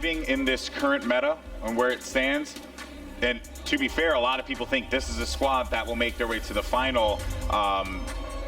In this current meta and where it stands, and to be fair, a lot of people think this is a squad that will make their way to the final.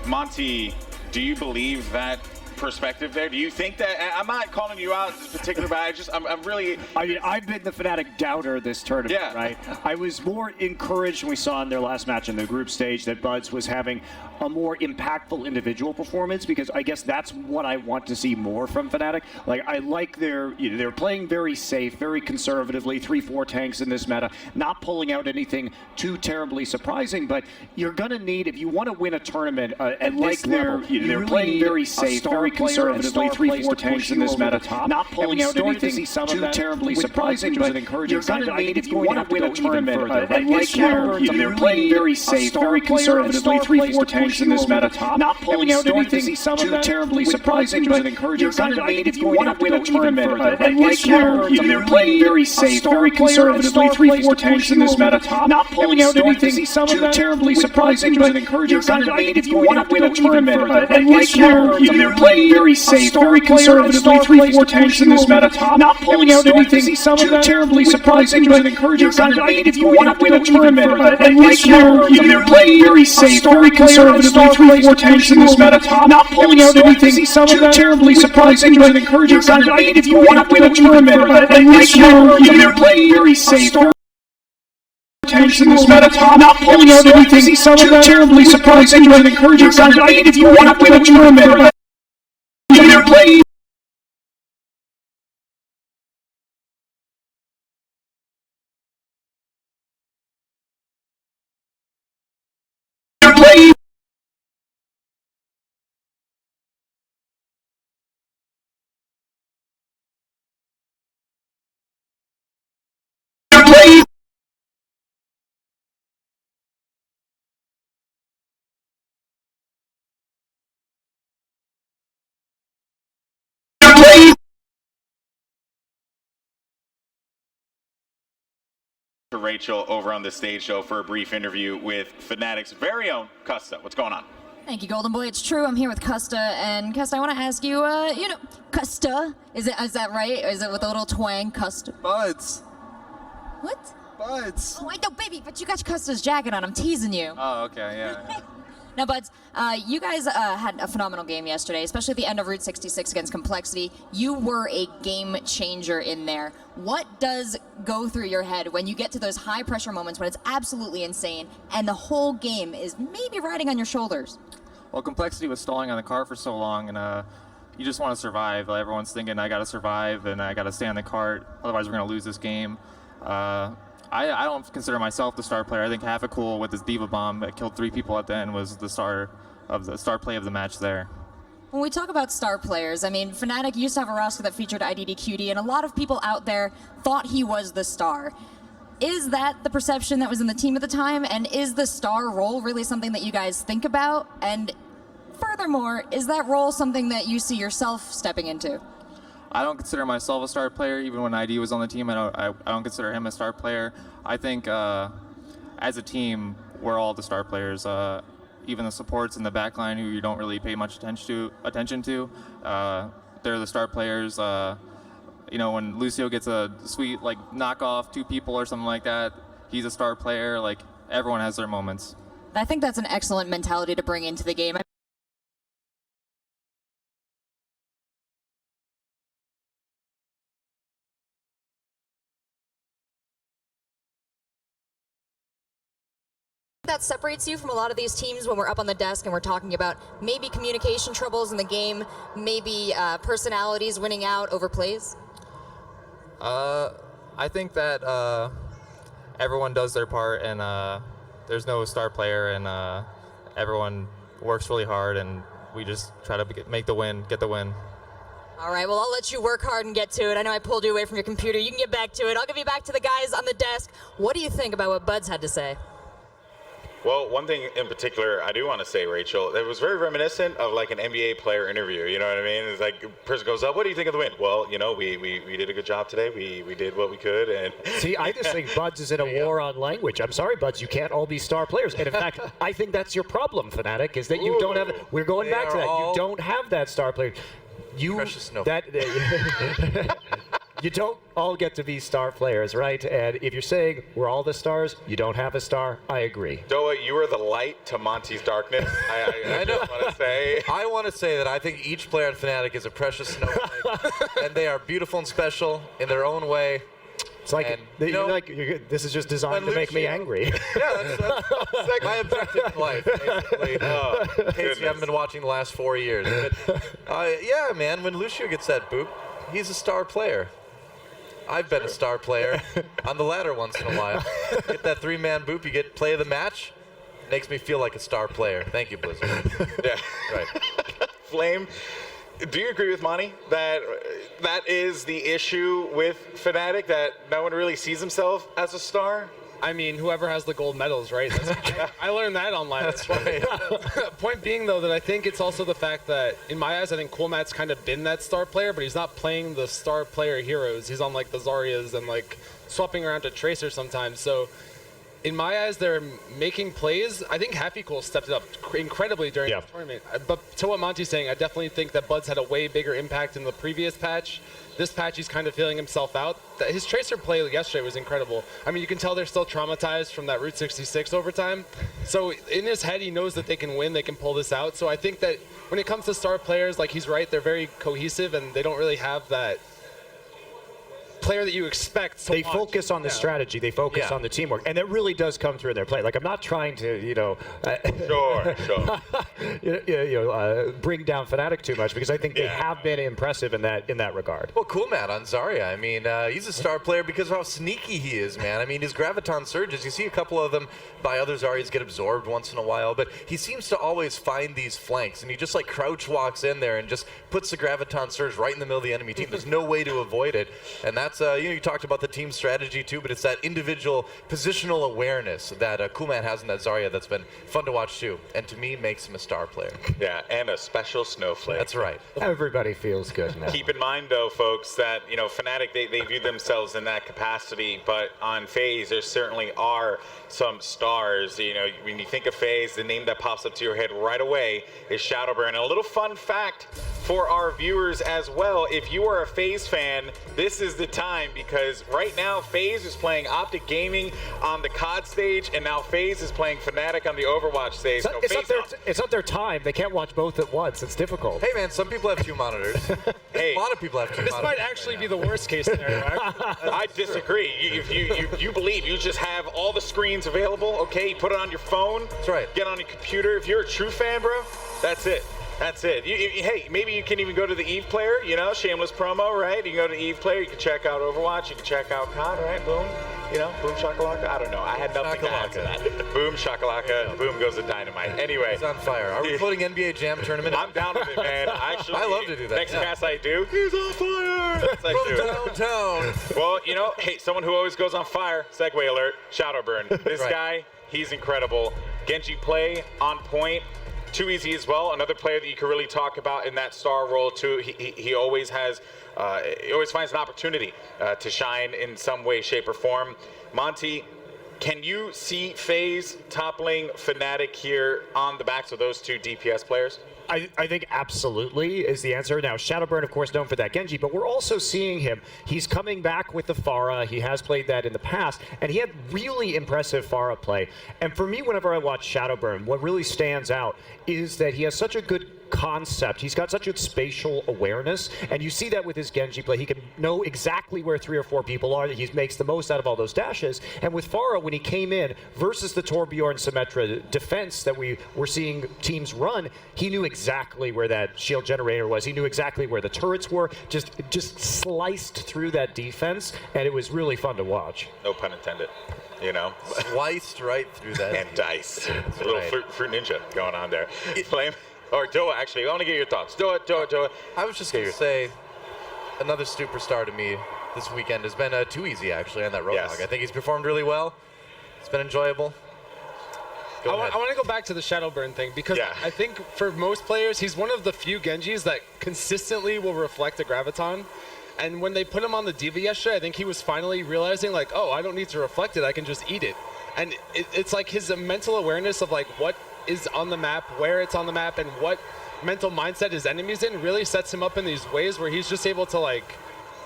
Monty, do you believe that perspective there? Do you think that, I'm not calling you out in particular, but I'm really... I mean, I've been the Fnatic doubter this tournament, yeah. Right? I was more encouraged when we saw in their last match in the group stage that Buds was having a more impactful individual performance, because I guess that's what I want to see more from Fnatic. Like, I like they're playing very safe, very conservatively, 3-4 tanks in this meta, not pulling out anything too terribly surprising, but you're gonna need, if you want to win a tournament at this level, they're playing very safe, very conservatively, 3-4 tanks in this meta, not pulling out anything too terribly surprising, but you're gonna need, if you want to win a tournament at this level, they're playing very safe, very conservatively, 3-4 tanks in this meta, not pulling out anything too terribly surprising, but you're gonna need, if you want to win a tournament at this level, they're playing very safe, very conservatively, 3-4 tanks in this meta, not pulling out anything too terribly surprising, but you're gonna need, if you want to win a tournament at this level, they're playing very safe, very conservatively, 3-4 tanks in this meta, not pulling out anything too terribly surprising, but you're gonna need, if you want to win a tournament at this level, they're playing very safe, very conservatively, 3-4 tanks in this meta, not pulling out anything too terribly surprising, but you're gonna need, if you want to win a tournament at this level, they're playing very safe, tanks in this meta, not pulling out anything too terribly surprising, but you're gonna need, if you want to win a tournament. They're playing to Rachel over on the stage show for a brief interview with Fnatic's very own Custa. What's going on? Thank you, Golden Boy. It's true. I'm here with Custa, and Custa, I want to ask you, Custa, is that right? Or is it with a little twang, Custa? Buds. What? Buds. Oh, I know, baby, but you got Custa's jacket on. I'm teasing you. Oh, okay, yeah. Now, Buds, you guys had a phenomenal game yesterday, especially at the end of Route 66 against Complexity. You were a game changer in there. What does go through your head when you get to those high pressure moments when it's absolutely insane and the whole game is maybe riding on your shoulders? Well, Complexity was stalling on the car for so long, and you just want to survive. Like, everyone's thinking, I got to survive, and I got to stay on the cart, otherwise we're going to lose this game. I don't consider myself the star player. I think Cool with his Diva Bomb that killed 3 people at the end was the star play of the match there. When we talk about star players, I mean, Fnatic used to have a roster that featured IDDQD, and a lot of people out there thought he was the star. Is that the perception that was in the team at the time, and is the star role really something that you guys think about? And furthermore, is that role something that you see yourself stepping into? I don't consider myself a star player. Even when ID was on the team, I don't consider him a star player. I think as a team, we're all the star players. Even the supports in the backline, who you don't really pay much attention to, they're the star players. You know, when Lucio gets a sweet knock off 2 people or something like that, he's a star player. Like, everyone has their moments. I think that's an excellent mentality to bring into the game. That separates you from a lot of these teams when we're up on the desk and we're talking about maybe communication troubles in the game, maybe personalities winning out over plays? I think that everyone does their part, and there's no star player, and everyone works really hard, and we just try to get the win. All right, well, I'll let you work hard and get to it. I know I pulled you away from your computer. You can get back to it. I'll give you back to the guys on the desk. What do you think about what Buds had to say? Well, one thing in particular I do want to say, Rachel, it was very reminiscent of like an NBA player interview, you know what I mean? It's like, person goes up, what do you think of the win? Well, you know, we did a good job today. We did what we could. And see, I just think Buds is in a war on language. I'm sorry, Buds, you can't all be star players. And in fact, I think that's your problem, Fnatic, is that you don't have, we're going back to that, you don't have that star player. you don't all get to be star players, right? And if you're saying we're all the stars, you don't have a star, I agree. Doa, you are the light to Monty's darkness. I just want to say. I want to say that I think each player on Fnatic is a precious snowflake, and they are beautiful and special in their own way. It's like, this is just designed to make me angry. Yeah, that's like my objective in life, basically. In case you haven't been watching the last 4 years. But, yeah, man, when Lucio gets that boop, he's a star player. I've been a star player on the ladder once in a while. Get that 3-man boop, you get play of the match. Makes me feel like a star player. Thank you, Blizzard. Yeah. Right. Flame, do you agree with Monty that that is the issue with Fnatic, that no one really sees himself as a star? I mean, whoever has the gold medals, right? I learned that online. That's right. Point being, though, that I think it's also the fact that, in my eyes, I think Coolmat's kind of been that star player, but he's not playing the star player heroes. He's on, like, the Zaryas and, like, swapping around to Tracer sometimes. So, in my eyes, they're making plays. I think Happy Cool stepped it up incredibly during the tournament. But to what Monty's saying, I definitely think that Bud's had a way bigger impact in the previous patch. This patch, he's kind of feeling himself out. His Tracer play yesterday was incredible. I mean, you can tell they're still traumatized from that Route 66 overtime. So in his head, he knows that they can win, they can pull this out. So I think that when it comes to star players, like, he's right, they're very cohesive, and they don't really have that player that you expect to They watch. focus on the strategy. They focus on the teamwork. And that really does come through in their play. Like, I'm not trying to, Sure. bring down Fnatic too much, because I think they have been impressive in that regard. Well, Coolmat on Zarya. I mean, he's a star player because of how sneaky he is, man. I mean, his Graviton surges, you see a couple of them by other Zaryas get absorbed once in a while, but he seems to always find these flanks, and he just, like, crouch walks in there and just puts the Graviton surge right in the middle of the enemy team. There's no way to avoid it, and that's, you talked about the team strategy too, but it's that individual positional awareness that Coolmat has in that Zarya that's been fun to watch too, and to me makes him a star player. Yeah, and a special snowflake. That's right. Everybody feels good now. Keep in mind, though, folks, that, Fnatic, they view themselves in that capacity, but on Faze, there certainly are some stars. When you think of Faze, the name that pops up to your head right away is Shadowburn. And a little fun fact for our viewers as well, if you are a Faze fan, this is the time, because right now Faze is playing Optic Gaming on the COD stage, and now Faze is playing Fnatic on the Overwatch stage. It's not their time. They can't watch both at once. It's difficult. Hey, man, some people have 2 monitors. Hey, a lot of people have 2 monitors. This might actually be the worst case scenario. I disagree. If you believe you just have all the screens available, okay, you put it on your phone. That's right. Get on your computer. If you're a true fan, bro, that's it. That's it. Hey, maybe you can even go to the Eve player, shameless promo, right? You can go to Eve player, you can check out Overwatch, you can check out COD, right? Boom. Boom shakalaka. I don't know. I had nothing to add to that. Boom shakalaka, boom goes the dynamite. Anyway. He's on fire. Are we putting NBA Jam tournament? I'm down with it, man. Actually, I love to do that. Next cast I do, he's on fire. That's what I do. Downtown. Well, hey, someone who always goes on fire, segue alert, Shadowburn. This guy, he's incredible. Genji play, on point. Too easy as well. Another player that you can really talk about in that star role too. He always has, he always finds an opportunity to shine in some way, shape, or form. Monty, can you see Faze toppling Fnatic here on the backs of those 2 DPS players? I think absolutely is the answer. Now, Shadowburn, of course, known for that Genji, but we're also seeing him. He's coming back with the Pharah. He has played that in the past, and he had really impressive Pharah play. And for me, whenever I watch Shadowburn, what really stands out is that he has such a good concept. He's got such a spatial awareness, and you see that with his Genji play. He can know exactly where 3 or 4 people are. He makes the most out of all those dashes. And with Pharah, when he came in versus the Torbjorn Symmetra defense that we were seeing teams run, he knew exactly where that shield generator was. He knew exactly where the turrets were. Just sliced through that defense, and it was really fun to watch. No pun intended. Sliced right through that. And dice. A little fruit ninja going on there. Flame. Or Doa, actually. I want to get your thoughts. Doa. I was just going to say, another superstar to me this weekend has been too easy, actually, on that Roadhog. Yes. I think he's performed really well. It's been enjoyable. I want to go back to the Shadowburn thing, because I think for most players, he's one of the few Genjis that consistently will reflect a Graviton. And when they put him on the D.Va yesterday, I think he was finally realizing, like, oh, I don't need to reflect it. I can just eat it. And it's like his mental awareness of, like, what is on the map, where it's on the map, and what mental mindset his enemies in really sets him up in these ways where he's just able to, like,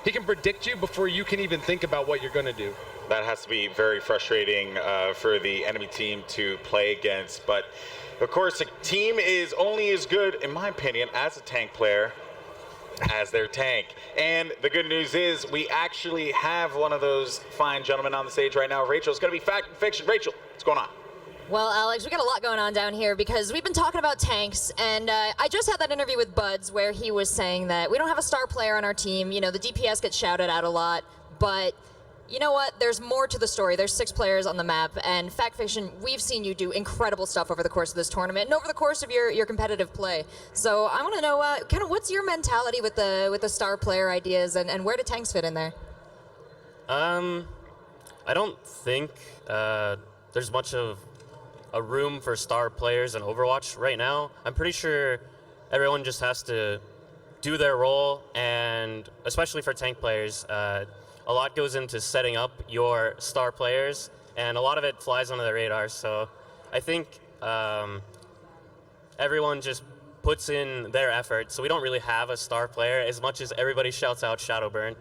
he can predict you before you can even think about what you're going to do. That has to be very frustrating for the enemy team to play against. But of course, a team is only as good, in my opinion, as a tank player as their tank. And the good news is we actually have one of those fine gentlemen on the stage right now. Rachel, it's going to be fact and fiction. Rachel, what's going on? Well, Alex, we got a lot going on down here because we've been talking about tanks, and I just had that interview with Buds where he was saying that we don't have a star player on our team. You know, the DPS gets shouted out a lot, but you know what? There's more to the story. There's 6 players on the map, and Fact Fiction, we've seen you do incredible stuff over the course of this tournament and over the course of your competitive play. So I want to know, kind of, what's your mentality with the star player ideas, and where do tanks fit in there? I don't think there's much of a room for star players in Overwatch right now. I'm pretty sure everyone just has to do their role, and especially for tank players, a lot goes into setting up your star players, and a lot of it flies under the radar. So I think everyone just puts in their effort, so we don't really have a star player as much as everybody shouts out Shadowburn.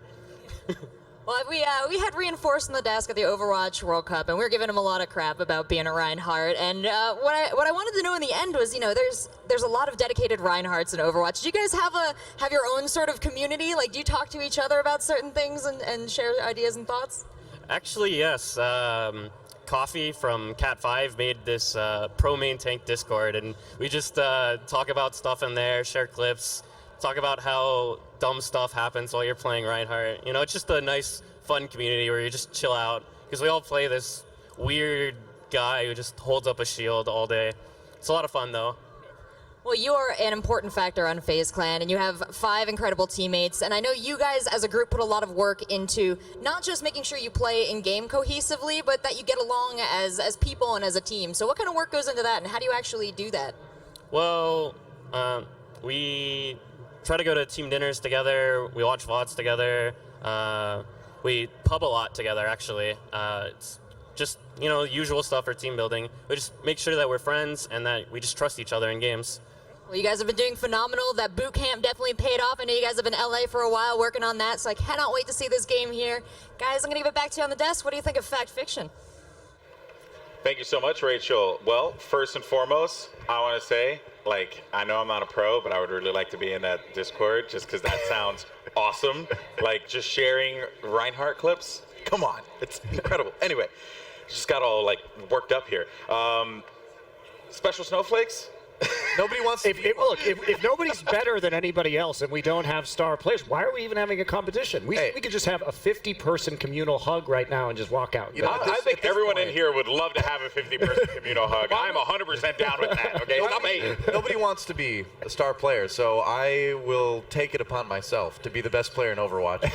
Well, we had Reinforced in the desk at the Overwatch World Cup, and we were giving him a lot of crap about being a Reinhardt. And what I wanted to know in the end was, you know, there's a lot of dedicated Reinhardts in Overwatch. Do you guys have your own sort of community? Like, do you talk to each other about certain things and share ideas and thoughts? Actually, yes. Coffee from Cat5 made this pro main tank Discord, and we just talk about stuff in there, share clips, talk about how dumb stuff happens while you're playing Reinhardt. You know, it's just a nice, fun community where you just chill out, because we all play this weird guy who just holds up a shield all day. It's a lot of fun, though. Well, you are an important factor on FaZe Clan, and you have 5 incredible teammates, and I know you guys as a group put a lot of work into not just making sure you play in-game cohesively, but that you get along as people and as a team. So what kind of work goes into that, and how do you actually do that? Well, we try to go to team dinners together, we watch VODs together, we pub a lot together, actually. It's just, you know, usual stuff for team building. We just make sure that we're friends and that we just trust each other in games. Well, you guys have been doing phenomenal. That boot camp definitely paid off. I know you guys have been in LA for a while working on that, so I cannot wait to see this game here. Guys, I'm going to give it back to you on the desk. What do you think of Fact Fiction? Thank you so much, Rachel. Well, first and foremost, I want to say, like, I know I'm not a pro, but I would really like to be in that Discord just because that sounds awesome. Like, just sharing Reinhardt clips. Come on, it's incredible. Anyway, just got all, like, worked up here. Special snowflakes? Nobody wants to If nobody's better than anybody else and we don't have star players, why are we even having a competition? We could just have a 50-person communal hug right now and just walk out. You know, I think everyone in here would love to have a 50-person communal hug. I'm 100% down with that, okay? Stop hating. Nobody wants to be a star player, so I will take it upon myself to be the best player in Overwatch.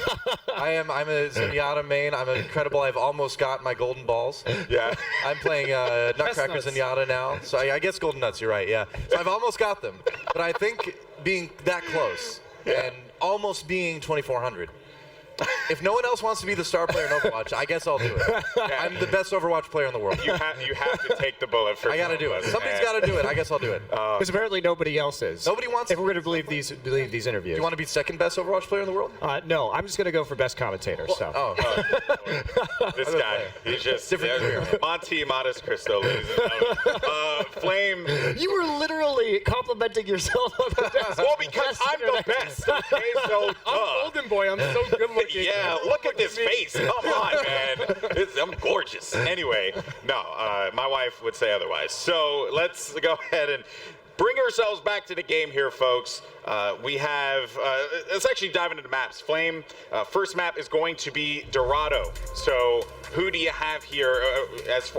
I'm a Zenyatta main. I'm incredible. I've almost got my golden balls. Yeah. I'm playing Nutcracker Zenyatta now. So I guess golden nuts, you're right, yeah. So I've almost got them. But I think being that close and almost being 2400. If no one else wants to be the star player in Overwatch, I guess I'll do it. I'm the best Overwatch player in the world. You have to take the bullet for I got to do it. Somebody's got to do it. I guess I'll do it. Because apparently nobody else is. Nobody wants. If we're going to believe these interviews. You want to be second best Overwatch player in the world? No, I'm just going to go for best commentator. So. This guy, he's just different. Monty Modest Cristo, ladies and gentlemen. Flame. You were literally complimenting yourself on the best. Well, because I'm the best. Okay, so I'm Golden Boy. I'm so good looking. yeah, look at this face. Come on, man. I'm gorgeous. Anyway, no, my wife would say otherwise. So let's go ahead and bring ourselves back to the game here, folks. We have, let's actually dive into the maps. Flame, first map is going to be Dorado. So who do you have here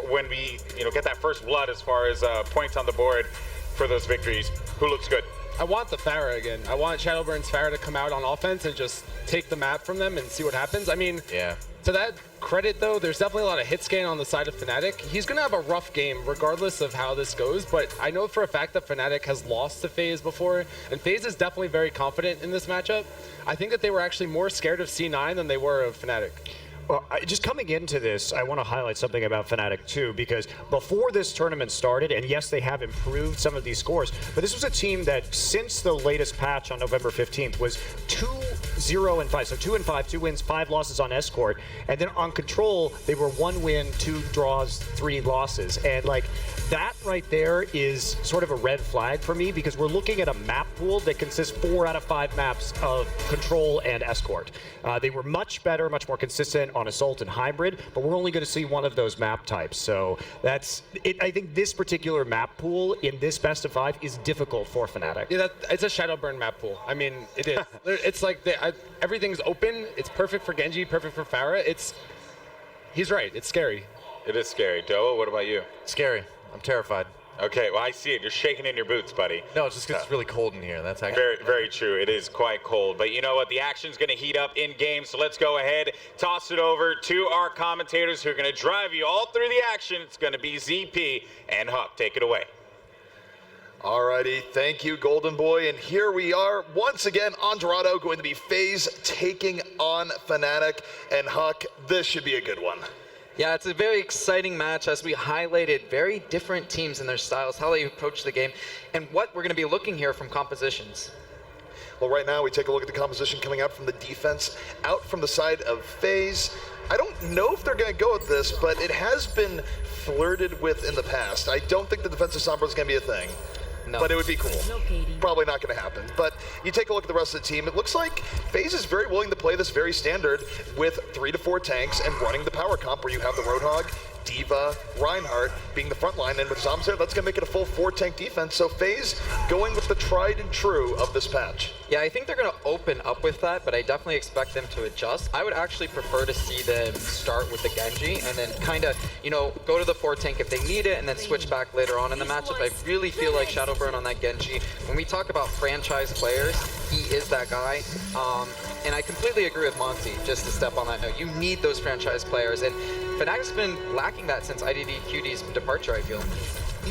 when we get that first blood as far as points on the board for those victories? Who looks good? I want the Pharah again. I want Shadowburn's Pharah to come out on offense and just take the map from them and see what happens. I mean, to that credit, though, there's definitely a lot of hit scan on the side of Fnatic. He's going to have a rough game regardless of how this goes, but I know for a fact that Fnatic has lost to Faze before, and Faze is definitely very confident in this matchup. I think that they were actually more scared of C9 than they were of Fnatic. Well, just coming into this, I want to highlight something about Fnatic too, because before this tournament started, and yes, they have improved some of these scores, but this was a team that since the latest patch on November 15th was 2-0-5, so 2-5, 2 wins, 5 losses on Escort, and then on Control, they were 1 win, 2 draws, 3 losses, and like that right there is sort of a red flag for me, because we're looking at a map pool that consists 4 out of 5 maps of Control and Escort. They were much better, much more consistent on Assault and Hybrid, but we're only going to see one of those map types. So that's it. I think this particular map pool in this best of 5 is difficult for Fnatic. Yeah, it's a Shadowburn map pool. I mean, it is. It's like everything's open. It's perfect for Genji, perfect for Pharah. He's right. It's scary. It is scary. Doa, what about you? Scary. I'm terrified. Okay, well, I see it. You're shaking in your boots, buddy. No, it's just because it's really cold in here. That's actually Very, very true. It is quite cold. But you know what? The action's going to heat up in game. So let's go ahead, toss it over to our commentators who are going to drive you all through the action. It's going to be ZP and Huck. Take it away. Alrighty, thank you, Golden Boy. And here we are once again on Dorado, going to be Faze taking on Fnatic. And Huck, this should be a good one. Yeah, it's a very exciting match, as we highlighted very different teams in their styles, how they approach the game, and what we're going to be looking here from compositions. Well, right now we take a look at the composition coming out from the defense, out from the side of FaZe. I don't know if they're going to go with this, but it has been flirted with in the past. I don't think the defensive Sombra is going to be a thing. No. But it would be cool. Probably not going to happen. But you take a look at the rest of the team, it looks like FaZe is very willing to play this very standard with 3 to 4 tanks and running the power comp where you have the Roadhog, D.Va, Reinhardt being the front line, and with Zombs there, that's going to make it a full 4-tank defense. So FaZe going with the tried and true of this patch. Yeah, I think they're going to open up with that, but I definitely expect them to adjust. I would actually prefer to see them start with the Genji and then kind of, go to the 4-tank if they need it and then switch back later on in the matchup. I really feel like Shadowburn on that Genji, when we talk about franchise players, he is that guy. And I completely agree with Monty, just to step on that note. You need those franchise players, and Fnatic's been lacking that since IDDQD's departure, I feel.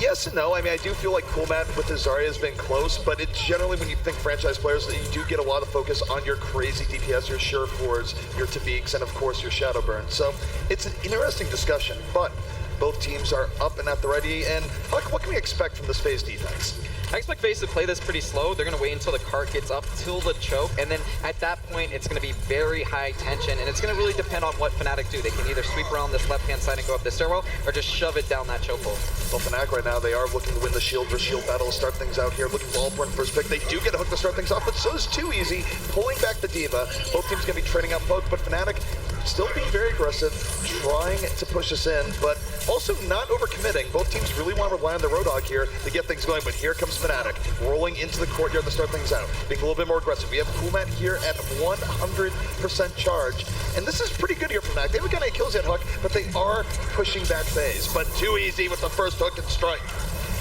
Yes and no. I mean, I do feel like Coolmat with his Zarya has been close, but it's generally when you think franchise players that you do get a lot of focus on your crazy DPS, your Surefours, your Tabiks, and of course your Shadowburn. So it's an interesting discussion, but both teams are up and at the ready. And Huck, what can we expect from this FaZe defense? I expect FaZe to play this pretty slow. They're going to wait until the cart gets up till the choke, and then at that point, it's going to be very high tension, and it's going to really depend on what Fnatic do. They can either sweep around this left-hand side and go up the stairwell, or just shove it down that choke hole. Well, Fnatic right now, they are looking to win the shield versus shield battle to start things out here, looking for Allborn first pick. They do get a hook to start things off, but so is Too Easy, pulling back the D.Va. Both teams going to be trading out poke, but Fnatic still being very aggressive, trying to push us in, but also not overcommitting. Both teams really want to rely on the Roadhog here to get things going, but here comes Fnatic, rolling into the courtyard to start things out, being a little bit more aggressive. We have Coolmat here at 100% charge, and this is pretty good here for Fnatic. They haven't got any kills yet, Huck, but they are pushing back FaZe, but Too Easy with the first hook and strike.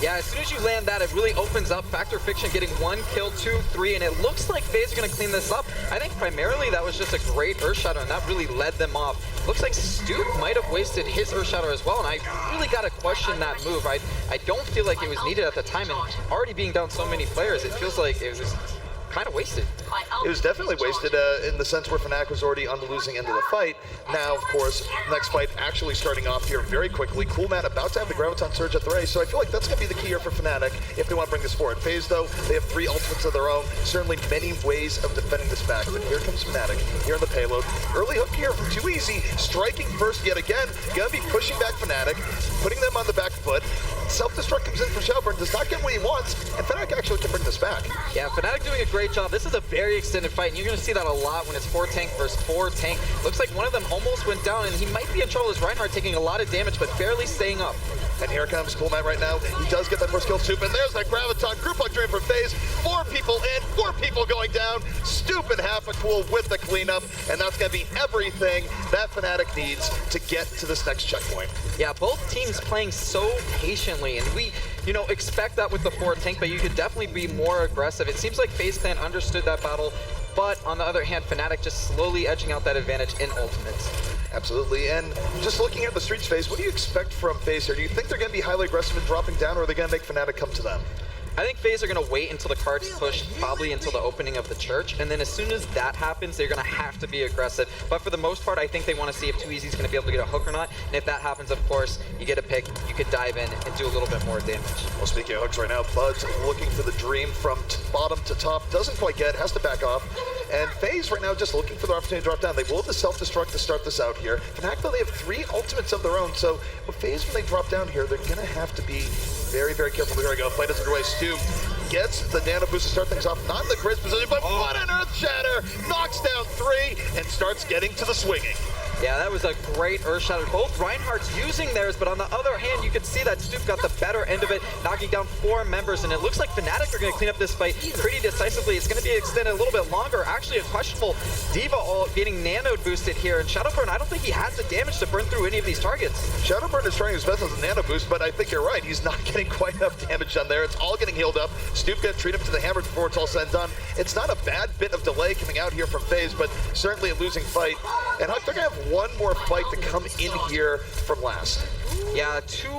Yeah, as soon as you land that, it really opens up. Factor Fiction getting 1 kill, 2, 3, and it looks like FaZe are going to clean this up. I think primarily that was just a great Earth Shadow, and that really led them off. Looks like Stoop might have wasted his Earth Shadow as well, and I really got to question that move. I don't feel like it was needed at the time, and already being down so many players, it feels like it was kind of wasted. It was definitely wasted in the sense where Fnatic was already on the losing end of the fight. Now, of course, next fight actually starting off here very quickly. Coolmat about to have the Graviton Surge at the race, so I feel like that's going to be the key here for Fnatic if they want to bring this forward. FaZe, though, they have 3 ultimates of their own. Certainly many ways of defending this back, but here comes Fnatic, here on the payload. Early hook here from Too Easy, striking first yet again. Going to be pushing back Fnatic, putting them on the back foot. Self-destruct comes in from Shadowburn, does not get what he wants, and Fnatic actually can bring this back. Yeah, Fnatic doing a great job. This is a very extended fight, and you're going to see that a lot when it's 4-tank versus 4-tank. Looks like one of them almost went down, and he might be in trouble as Reinhardt taking a lot of damage, but barely staying up. And here comes Coolmat right now. He does get that first kill, Stoop, and there's that Graviton group hug drain for FaZe. 4 people in, 4 people going down. Stoop and half a cool with the cleanup, and that's going to be everything that Fnatic needs to get to this next checkpoint. Yeah, both teams playing so patiently, and we, expect that with the 4-tank, but you could definitely be more aggressive. It seems like FaZe Clan understood that battle, but on the other hand, Fnatic just slowly edging out that advantage in ultimates. Absolutely, and just looking at the streets, FaZe, what do you expect from FaZe here? Do you think they're going to be highly aggressive and dropping down, or are they going to make Fnatic come to them? I think FaZe are going to wait until the cards push, probably until the opening of the church, and then as soon as that happens, they're going to have to be aggressive. But for the most part, I think they want to see if 2easy is going to be able to get a hook or not, and if that happens, of course, you get a pick, you could dive in and do a little bit more damage. Well, speaking of hooks right now, Bud's looking for the dream from bottom to top, doesn't quite get, has to back off, and FaZe right now just looking for the opportunity to drop down. They will have the self-destruct to start this out here. Fnatic, though, they have 3 ultimates of their own, so with FaZe, when they drop down here, they're going to have to be very, very careful. Here we go, fight is underway. Stu gets the nano boost to start things off, not in the Grizz position, but what an Earth Shatter! Knocks down 3 and starts getting to the swinging. Yeah, that was a great Earth Shatter. Both Reinhardt's using theirs, but on the other hand, you can see that Stoop got the better end of it, knocking down 4 members, and it looks like Fnatic are going to clean up this fight pretty decisively. It's going to be extended a little bit longer. Actually, a questionable D.Va all getting nano boosted here, and Shadowburn, I don't think he has the damage to burn through any of these targets. Shadowburn is trying his best with a nano boost, but I think you're right. He's not getting quite enough damage done there. It's all getting healed up. Stoop got to treat him to the hammer before it's all said and done. It's not a bad bit of delay coming out here from FaZe, but certainly a losing fight. And Huck, they're going to have one more fight to come in here from last. Yeah, 2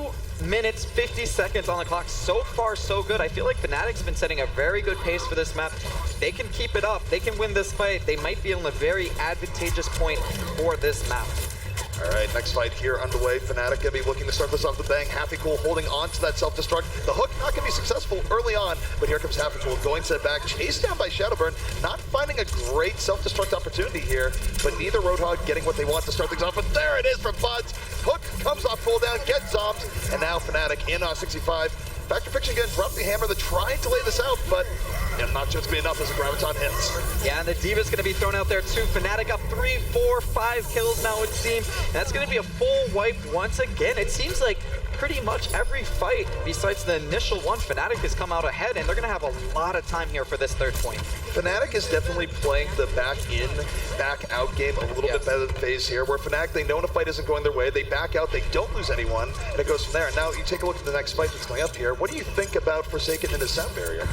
minutes, 50 seconds on the clock. So far, so good. I feel like Fnatic's been setting a very good pace for this map. They can keep it up. They can win this fight. They might be on a very advantageous point for this map. All right, next fight here underway. Fnatic gonna be looking to start this off with bang. Happy Cool holding on to that self-destruct. The hook not gonna be successful early on, but here comes Happy Cool going to the back, chased down by Shadowburn, not finding a great self-destruct opportunity here, but neither Roadhog getting what they want to start things off. But there it is from Buds. Hook comes off cooldown, gets zombs, and now Fnatic in on 65. Factor Fiction again, drop the hammer. They're trying to lay this out, but not just gonna be enough as the Graviton hits. Yeah, and the D.Va's gonna be thrown out there too. Fnatic up 3, 4, 5 kills now, it seems. And that's gonna be a full wipe once again. It seems like pretty much every fight, besides the initial one, Fnatic has come out ahead, and they're gonna have a lot of time here for this 3rd point. Fnatic is definitely playing the back in, back out game a little bit better than FaZe here, where Fnatic, they know when a fight isn't going their way, they back out, they don't lose anyone, and it goes from there. And now you take a look at the next fight that's coming up here. What do you think about Forsaken and his sound barrier?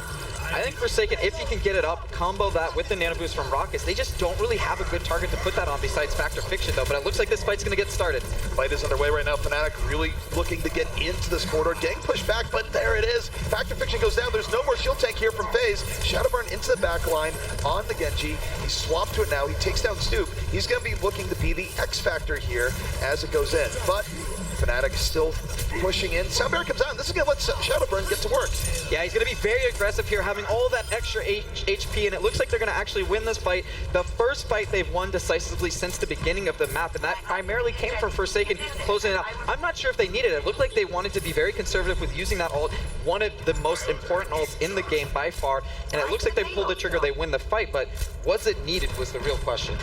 I think Forsaken, if he can get it up, combo that with the nano boost from Rockets, they just don't really have a good target to put that on besides Factor Fiction though, but it looks like this fight's gonna get started. Fight is underway right now. Fnatic really looking to get into this corridor, getting pushed back, but there it is. Factor Fiction goes down. There's no more shield tank here from FaZe. Shadowburn into the back line on the Genji. He's swapped to it now. He takes down Stoop. He's gonna be looking to be the X factor here as it goes in, but Fnatic still pushing in. Soundbarrier comes out, and this is gonna let Shadowburn get to work. Yeah, he's gonna be very aggressive here, having all that extra HP, and it looks like they're gonna actually win this fight. The first fight they've won decisively since the beginning of the map, and that primarily came from Forsaken closing it out. I'm not sure if they needed it. It looked like they wanted to be very conservative with using that ult, one of the most important ults in the game by far, and it looks like they pulled the trigger, they win the fight, but was it needed was the real question.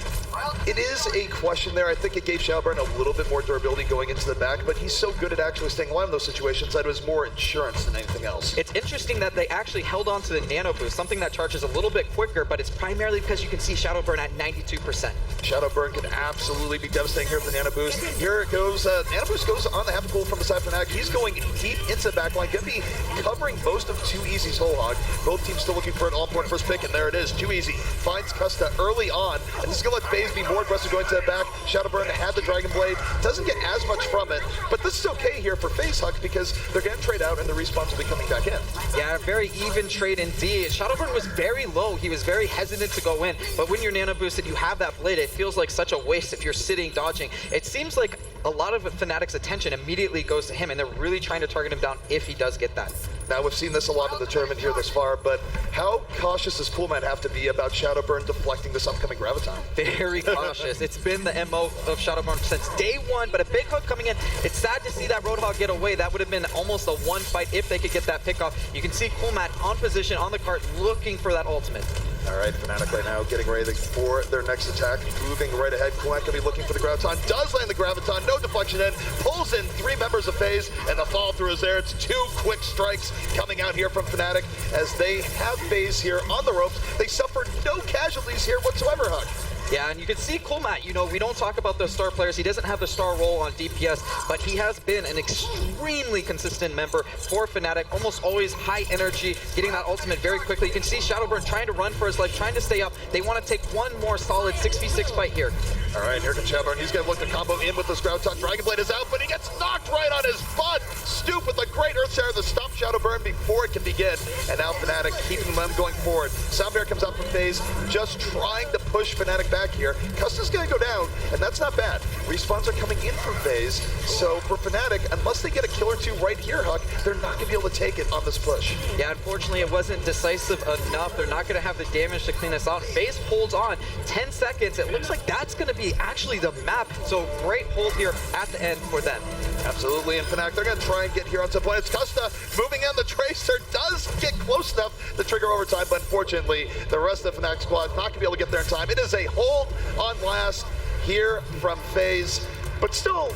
It is a question there. I think it gave Shadowburn a little bit more durability going into the back, but he's so good at actually staying alive in those situations that it was more insurance than anything else. It's interesting that they actually held on to the nano boost, something that charges a little bit quicker, but it's primarily because you can see Shadowburn at 92%. Shadowburn can absolutely be devastating here with the nano boost. Here it goes. Nano boost goes on the Happy Cool from the side of Fnatic. He's going deep into the backline, going to be covering most of 2easy's whole hog. Both teams still looking for an all-important first pick, and there it is. 2easy finds Custa early on, and this is going to let FaZe be more aggressive going to the back. Shadowburn had the Dragon Blade, doesn't get as much from it, but this is okay here for FaZe, Huck, because they're going to trade out and the respawns will be coming back in. Yeah, very even trade indeed. Shadowburn was very low. He was very hesitant to go in, but when you're nano boosted, you have that blade. It feels like such a waste if you're sitting dodging. It seems like a lot of Fnatic's attention immediately goes to him, and they're really trying to target him down if he does get that. Now, we've seen this a lot in the tournament here thus far, but how cautious does Coolman have to be about Shadowburn deflecting this upcoming Graviton? Very cautious. It's been the MO of Shadowburn since day one, but a big hook coming in. It's sad to see that Roadhog get away. That would have been almost a one fight if they could get that pick off. You can see Coolman on position on the cart looking for that ultimate. All right, Fnatic right now getting ready for their next attack, moving right ahead. Coolman gonna be looking for the Graviton, does land the Graviton, no deflection in, pulls in 3 members of FaZe, and the follow through is there. It's 2 quick strikes coming out here from Fnatic as they have FaZe here on the ropes. They suffered no casualties here whatsoever, Huck. Yeah, and you can see Coolmat, you know, we don't talk about those star players. He doesn't have the star role on DPS, but he has been an extremely consistent member for Fnatic, almost always high energy, getting that ultimate very quickly. You can see Shadowburn trying to run for his life, trying to stay up. They want to take one more solid 6v6 fight here. All right, here comes Shadowburn. He's going to look to combo in with this Graviton. Dragon Blade is out, but he gets knocked right on his butt. Stoop with a great Earth Shatter to stop Shadow Burn before it can begin. And now Fnatic keeping them going forward. Soundbear comes out from Faze, just trying to push Fnatic back here. Custa's gonna go down, and that's not bad. Respawns are coming in from Faze, so for Fnatic, unless they get a kill or two right here, Huck, they're not gonna be able to take it on this push. Yeah, unfortunately, it wasn't decisive enough. They're not going to have the damage to clean this out. Faze holds on 10 seconds. It looks like that's going to be actually the map. So great hold here at the end for them. Absolutely, and Fnatic, they're going to try and get here on some point. It's Custa moving in. The Tracer does get close enough to trigger overtime, but unfortunately, the rest of the Fnatic squad not going to be able to get there in time. It is a hold on last here from Faze, but still,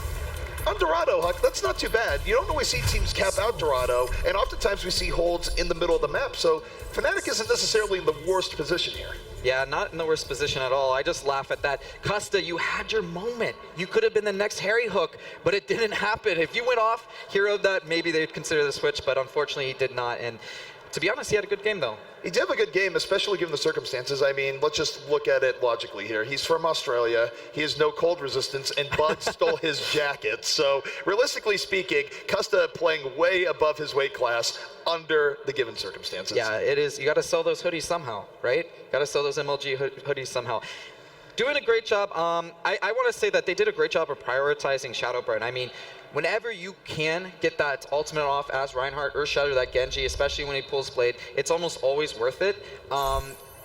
on Dorado, Huck, that's not too bad. You don't always see teams cap out Dorado, and oftentimes we see holds in the middle of the map, so Fnatic isn't necessarily in the worst position here. Yeah, not in the worst position at all. I just laugh at that. Custa, you had your moment. You could have been the next Harry Hook, but it didn't happen. If you went off, hero that, maybe they'd consider the switch, but unfortunately he did not. And to be honest, he had a good game though. He did have a good game, especially given the circumstances. I mean, let's just look at it logically here. He's from Australia. He has no cold resistance, and Bud stole his jacket. So, realistically speaking, Custa playing way above his weight class under the given circumstances. Yeah, it is. You got to sell those hoodies somehow, right? Got to sell those MLG hoodies somehow. Doing a great job. I want to say that they did a great job of prioritizing Shadowburn. I mean, whenever you can get that ultimate off as Reinhardt or Shadow, that Genji, especially when he pulls Blade, it's almost always worth it.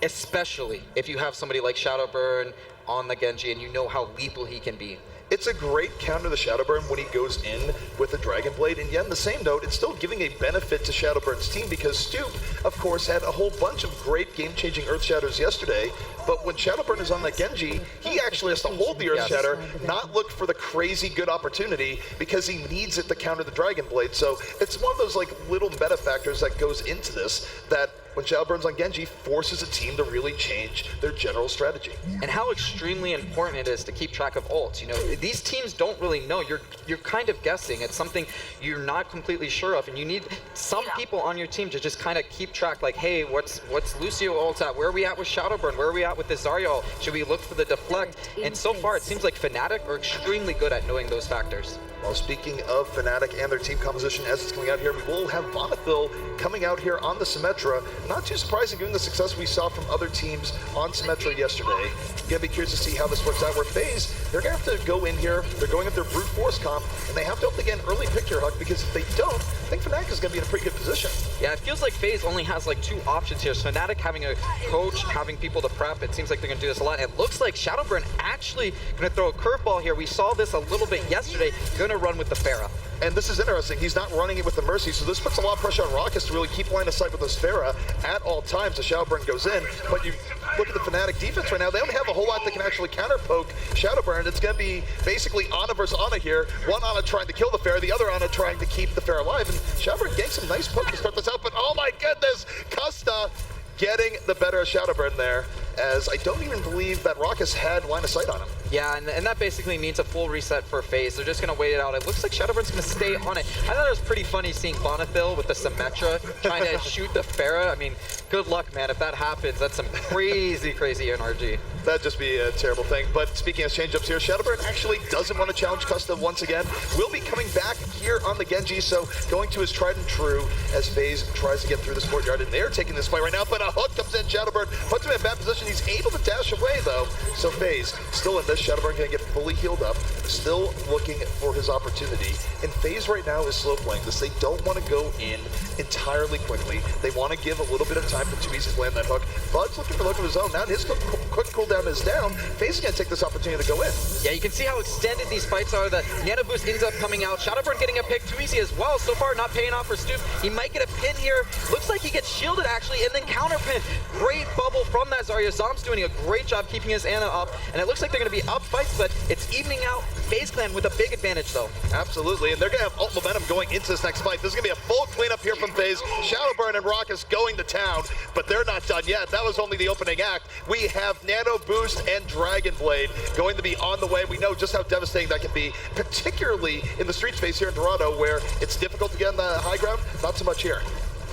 Especially if you have somebody like Shadowburn on the Genji and you know how lethal he can be. It's a great counter to Shadowburn when he goes in with the Dragon Blade, and yet on the same note, it's still giving a benefit to Shadowburn's team because Stoop, of course, had a whole bunch of great game-changing Earth Shatters yesterday, but when Shadowburn is on the Genji, he actually has to hold the Earth Shatter, not look for the crazy good opportunity because he needs it to counter the Dragon Blade. So it's one of those like little meta factors that goes into this that when Shadowburn's on Genji, forces a team to really change their general strategy. And how extremely important it is to keep track of ults. You know, these teams don't really know. You're kind of guessing. It's something you're not completely sure of, and you need some people on your team to just kind of keep track, like, hey, what's Lucio ult at? Where are we at with Shadowburn? Where are we at with this Zarya ult? Should we look for the deflect? And so far, it seems like Fnatic are extremely good at knowing those factors. Well, speaking of Fnatic and their team composition as it's coming out here, we will have Vonethil coming out here on the Symmetra. Not too surprising given the success we saw from other teams on Symmetra yesterday. Gonna be curious to see how this works out. Where Faze, they're gonna have to go in here, they're going with their brute force comp, and they have to hope they get an early pick here, Huck, because if they don't, I think Fnatic is gonna be in a pretty good position. Yeah, it feels like Faze only has like two options here. So Fnatic having a coach, having people to prep, it seems like they're gonna do this a lot. It looks like Shadowburn actually gonna throw a curveball here. We saw this a little bit yesterday, gonna run with the Pharah. And this is interesting, he's not running it with the Mercy, so this puts a lot of pressure on Raucus to really keep line of sight with this Pharah at all times as Shadowburn goes in. But you look at the Fnatic defense right now, they don't have a whole lot that can actually counter poke Shadowburn. It's gonna be basically Ana versus Ana here. One Ana trying to kill the Pharah, the other Ana trying to keep the Pharah alive. And Shadowburn getting some nice poke to start this out, but oh my goodness, Custa getting the better of Shadowburn there, as I don't even believe that Raucus had line of sight on him. Yeah, and that basically means a full reset for Faze. They're just going to wait it out. It looks like Shadowburn's going to stay on it. I thought it was pretty funny seeing Vonethil with the Symmetra trying to shoot the Pharah. I mean, good luck, man. If that happens, that's some crazy, crazy NRG. That'd just be a terrible thing. But speaking of change-ups here, Shadowburn actually doesn't want to challenge Custa once again. Will be coming back here on the Genji, so going to his tried and true as Faze tries to get through this courtyard. And they're taking this fight right now, but a hook comes in. Shadowburn puts him in a bad position. He's able to dash away, though. So Faze still in this. Shadowburn going to get fully healed up, still looking for his opportunity. And Faze right now is slow playing this. They don't want to go in entirely quickly. They want to give a little bit of time for Tuizi to land that hook. Bud's looking for the look of his own. Now his quick cooldown is down. Faze is going to take this opportunity to go in. Yeah, you can see how extended these fights are. The Nano Boost ends up coming out. Shadowburn getting a pick. Tuizi as well. So far, not paying off for Stoop. He might get a pin here. Looks like he gets shielded, actually, and then counter pin. Great bubble from that Zarya. Zom's doing a great job keeping his Ana up, and it looks like they're going to be up fights, but it's evening out. Faze Clan with a big advantage, though. Absolutely, and they're going to have ult momentum going into this next fight. This is going to be a full cleanup here from Faze. Shadowburn and Raucus going to town, but they're not done yet. That was only the opening act. We have Nano Boost and Dragon Blade going to be on the way. We know just how devastating that can be, particularly in the street space here in Toronto, where it's difficult to get on the high ground. Not so much here.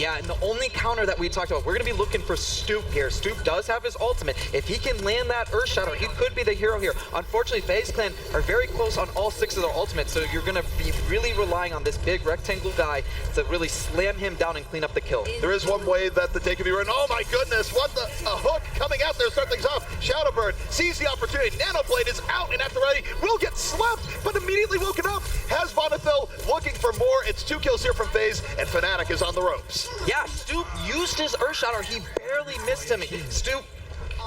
Yeah, and the only counter that we talked about, we're going to be looking for Stoop here. Stoop does have his ultimate. If he can land that Earth Shadow, he could be the hero here. Unfortunately, FaZe Clan are very close on all 6 of their ultimates, so you're going to be really relying on this big rectangle guy to really slam him down and clean up the kill. There is one way that the day can be run. Oh my goodness, what the, a hook coming out there to start things off. Shadowbird sees the opportunity. Nanoblade is out and at the ready, will get slept, but immediately woken up. Has Vonethil looking for more. It's 2 kills here from FaZe, and Fnatic is on the ropes. Yeah, Stoop used his Earth Shadow. He barely missed him. Stoop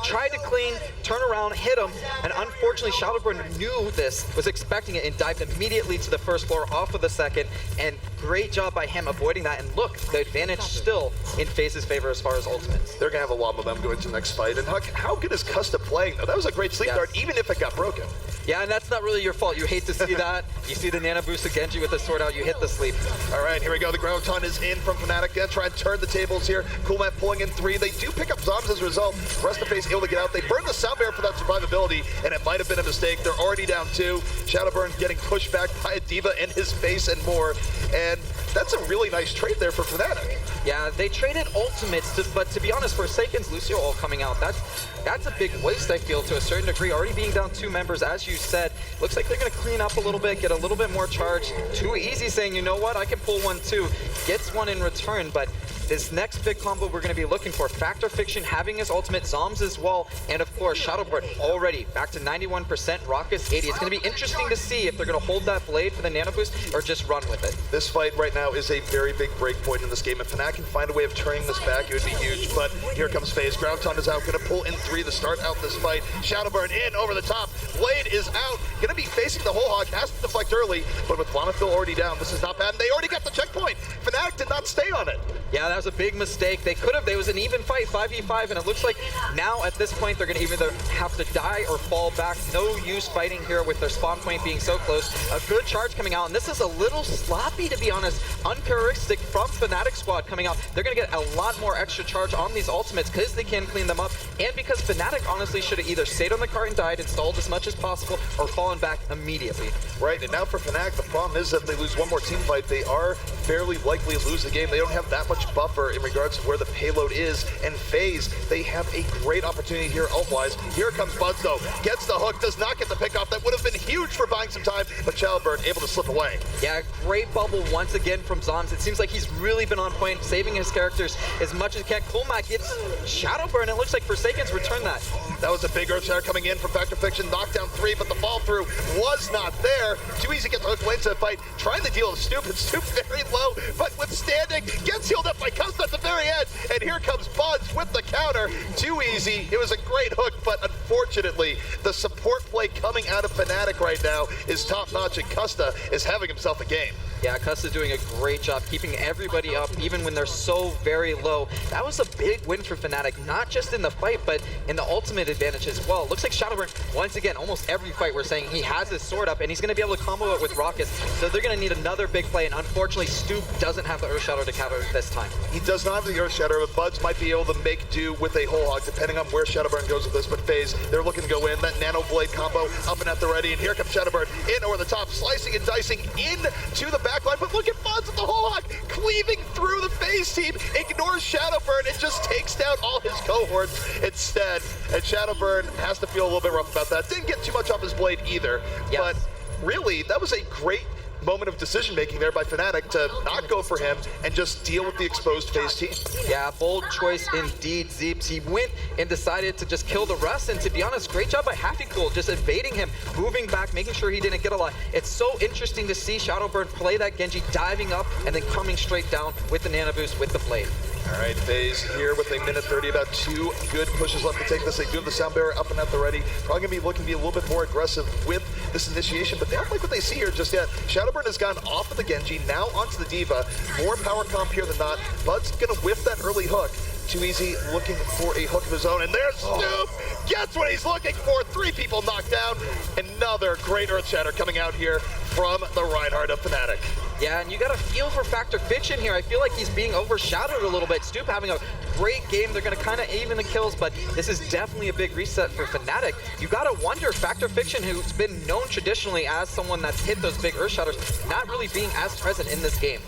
tried to clean, turn around, hit him, and unfortunately Shadowburn knew this, was expecting it, and dived immediately to the first floor off of the second, and great job by him avoiding that, and look, the advantage still in FaZe's favor as far as ultimates. They're going to have a lot of them going to the next fight, and Huck, how good is Custa playing though? That was a great sleep dart, even if it got broken. Yeah, and that's not really your fault. You hate to see that. You see the Nano Boost of Genji with the sword out, you hit the sleep. All right, here we go. The Graviton is in from Fnatic. Gonna try and turn the tables here. Coolmat pulling in 3. They do pick up Zombs as a result. Rest of FaZe able to get out. They burn the sound barrier for that survivability, and it might have been a mistake. They're already down 2. Shadowburn getting pushed back by a D.Va in his face and more. And that's a really nice trade there for Fnatic. Yeah, they traded ultimates, but to be honest, Forsaken's Lucio ult coming out, that's a big waste, I feel, to a certain degree. Already being down 2 members, as you said, looks like they're going to clean up a little bit, get a little bit more charge. Too easy saying, you know what, I can pull 1 too. Gets 1 in return, but this next big combo we're going to be looking for, Factor Fiction having his ultimate, Zombs as well, and of course Shadowbird already back to 91%, Raucus 80. It's going to be interesting to see if they're going to hold that blade for the nano boost or just run with it. This fight right now is a very big break point in this game. If Fnatic can find a way of turning this back, it would be huge, but here comes FaZe. Graviton is out, going to pull in 3 to start out this fight. Shadowbird in over the top, Blade is out, going to be facing the whole hog, has to deflect early, but with Vonethil already down, this is not bad, and they already got the checkpoint. Fnatic did not stay on it. Yeah, that was a big mistake. They could have, there was an even fight, 5v5, and it looks like now at this point they're going to either have to die or fall back. No use fighting here with their spawn point being so close. A good charge coming out, and this is a little sloppy, to be honest. Uncharacteristic from Fnatic squad coming out. They're going to get a lot more extra charge on these ultimates because they can clean them up, and because Fnatic honestly should have either stayed on the cart and died, installed as much as possible, or fallen back immediately. Right, and now for Fnatic, the problem is that if they lose one more team fight, they are fairly likely to lose the game. They don't have that much buffer in regards to where the payload is, and FaZe, they have a great opportunity here ult-wise. Here comes Buds though, gets the hook, does not get the pick off. That would have been huge for buying some time, but Shadowbird able to slip away. Yeah, great bubble once again from Zombs. It seems like he's really been on point, saving his characters as much as he can. Coolmat gets Shadowbird, and it looks like Forsaken's returned that. That was a big Earth Shatter coming in from Factor Fiction, knockdown 3, but the fall through was not there. Too easy to get the hook lane to the fight, trying to deal with Stoop, and Stoop very low, but withstanding, gets healed up by Custa at the very end, and here comes Buds with the counter. Too easy, it was a great hook, but unfortunately, the support play coming out of Fnatic right now is top notch, and Custa is having himself a game. Yeah, Custa's doing a great job keeping everybody up, even when they're so very low. That was a big win for Fnatic, not just in the fight, but in the ultimate advantage as well. Looks like Shadowburn, once again, almost every fight we're saying he has his sword up, and he's going to be able to combo it with Raucus, so they're going to need another big play, and unfortunately, Stoop doesn't have the Earth Shadow to counter this time. He does not have the Earth Shatter, but Buds might be able to make do with a whole hog, depending on where Shadowburn goes with this, but FaZe, they're looking to go in. That Nano Blade combo up and at the ready, and here comes Shadowburn in over the top, slicing and dicing into the backline, but look at Buds with the whole hog, cleaving through the FaZe team, ignores Shadowburn, and just takes down all his cohorts instead, and Shadowburn has to feel a little bit rough about that. Didn't get too much off his blade either, but really, that was a great moment of decision making there by Fnatic to not go for him and just deal with the exposed FaZe team. Yeah, bold choice indeed, Zeeps. He went and decided to just kill the rest, and to be honest, great job by Happy Cool, just evading him, moving back, making sure he didn't get a lot. It's so interesting to see Shadowbird play that Genji, diving up and then coming straight down with the Nano Boost with the blade. All right, FaZe here with a minute 30, about 2 good pushes left to take this. They do have the sound barrier up and at the ready. Probably gonna be looking to be a little bit more aggressive with this initiation, but they don't like what they see here just yet. Shadowburn has gone off of the Genji, now onto the D.Va. More power comp here than not. Bud's gonna whiff that early hook. Too easy, looking for a hook of his own, and there's Stoop! Gets what he's looking for, 3 people knocked down. Another great Earth Shatter coming out here from the Reinhardt of Fnatic. Yeah, and you got a feel for Factor Fiction here. I feel like he's being overshadowed a little bit. Stoop having a great game. They're going to kind of even the kills, but this is definitely a big reset for Fnatic. You got to wonder, Factor Fiction, who's been known traditionally as someone that's hit those big Earth Shatters, not really being as present in this game.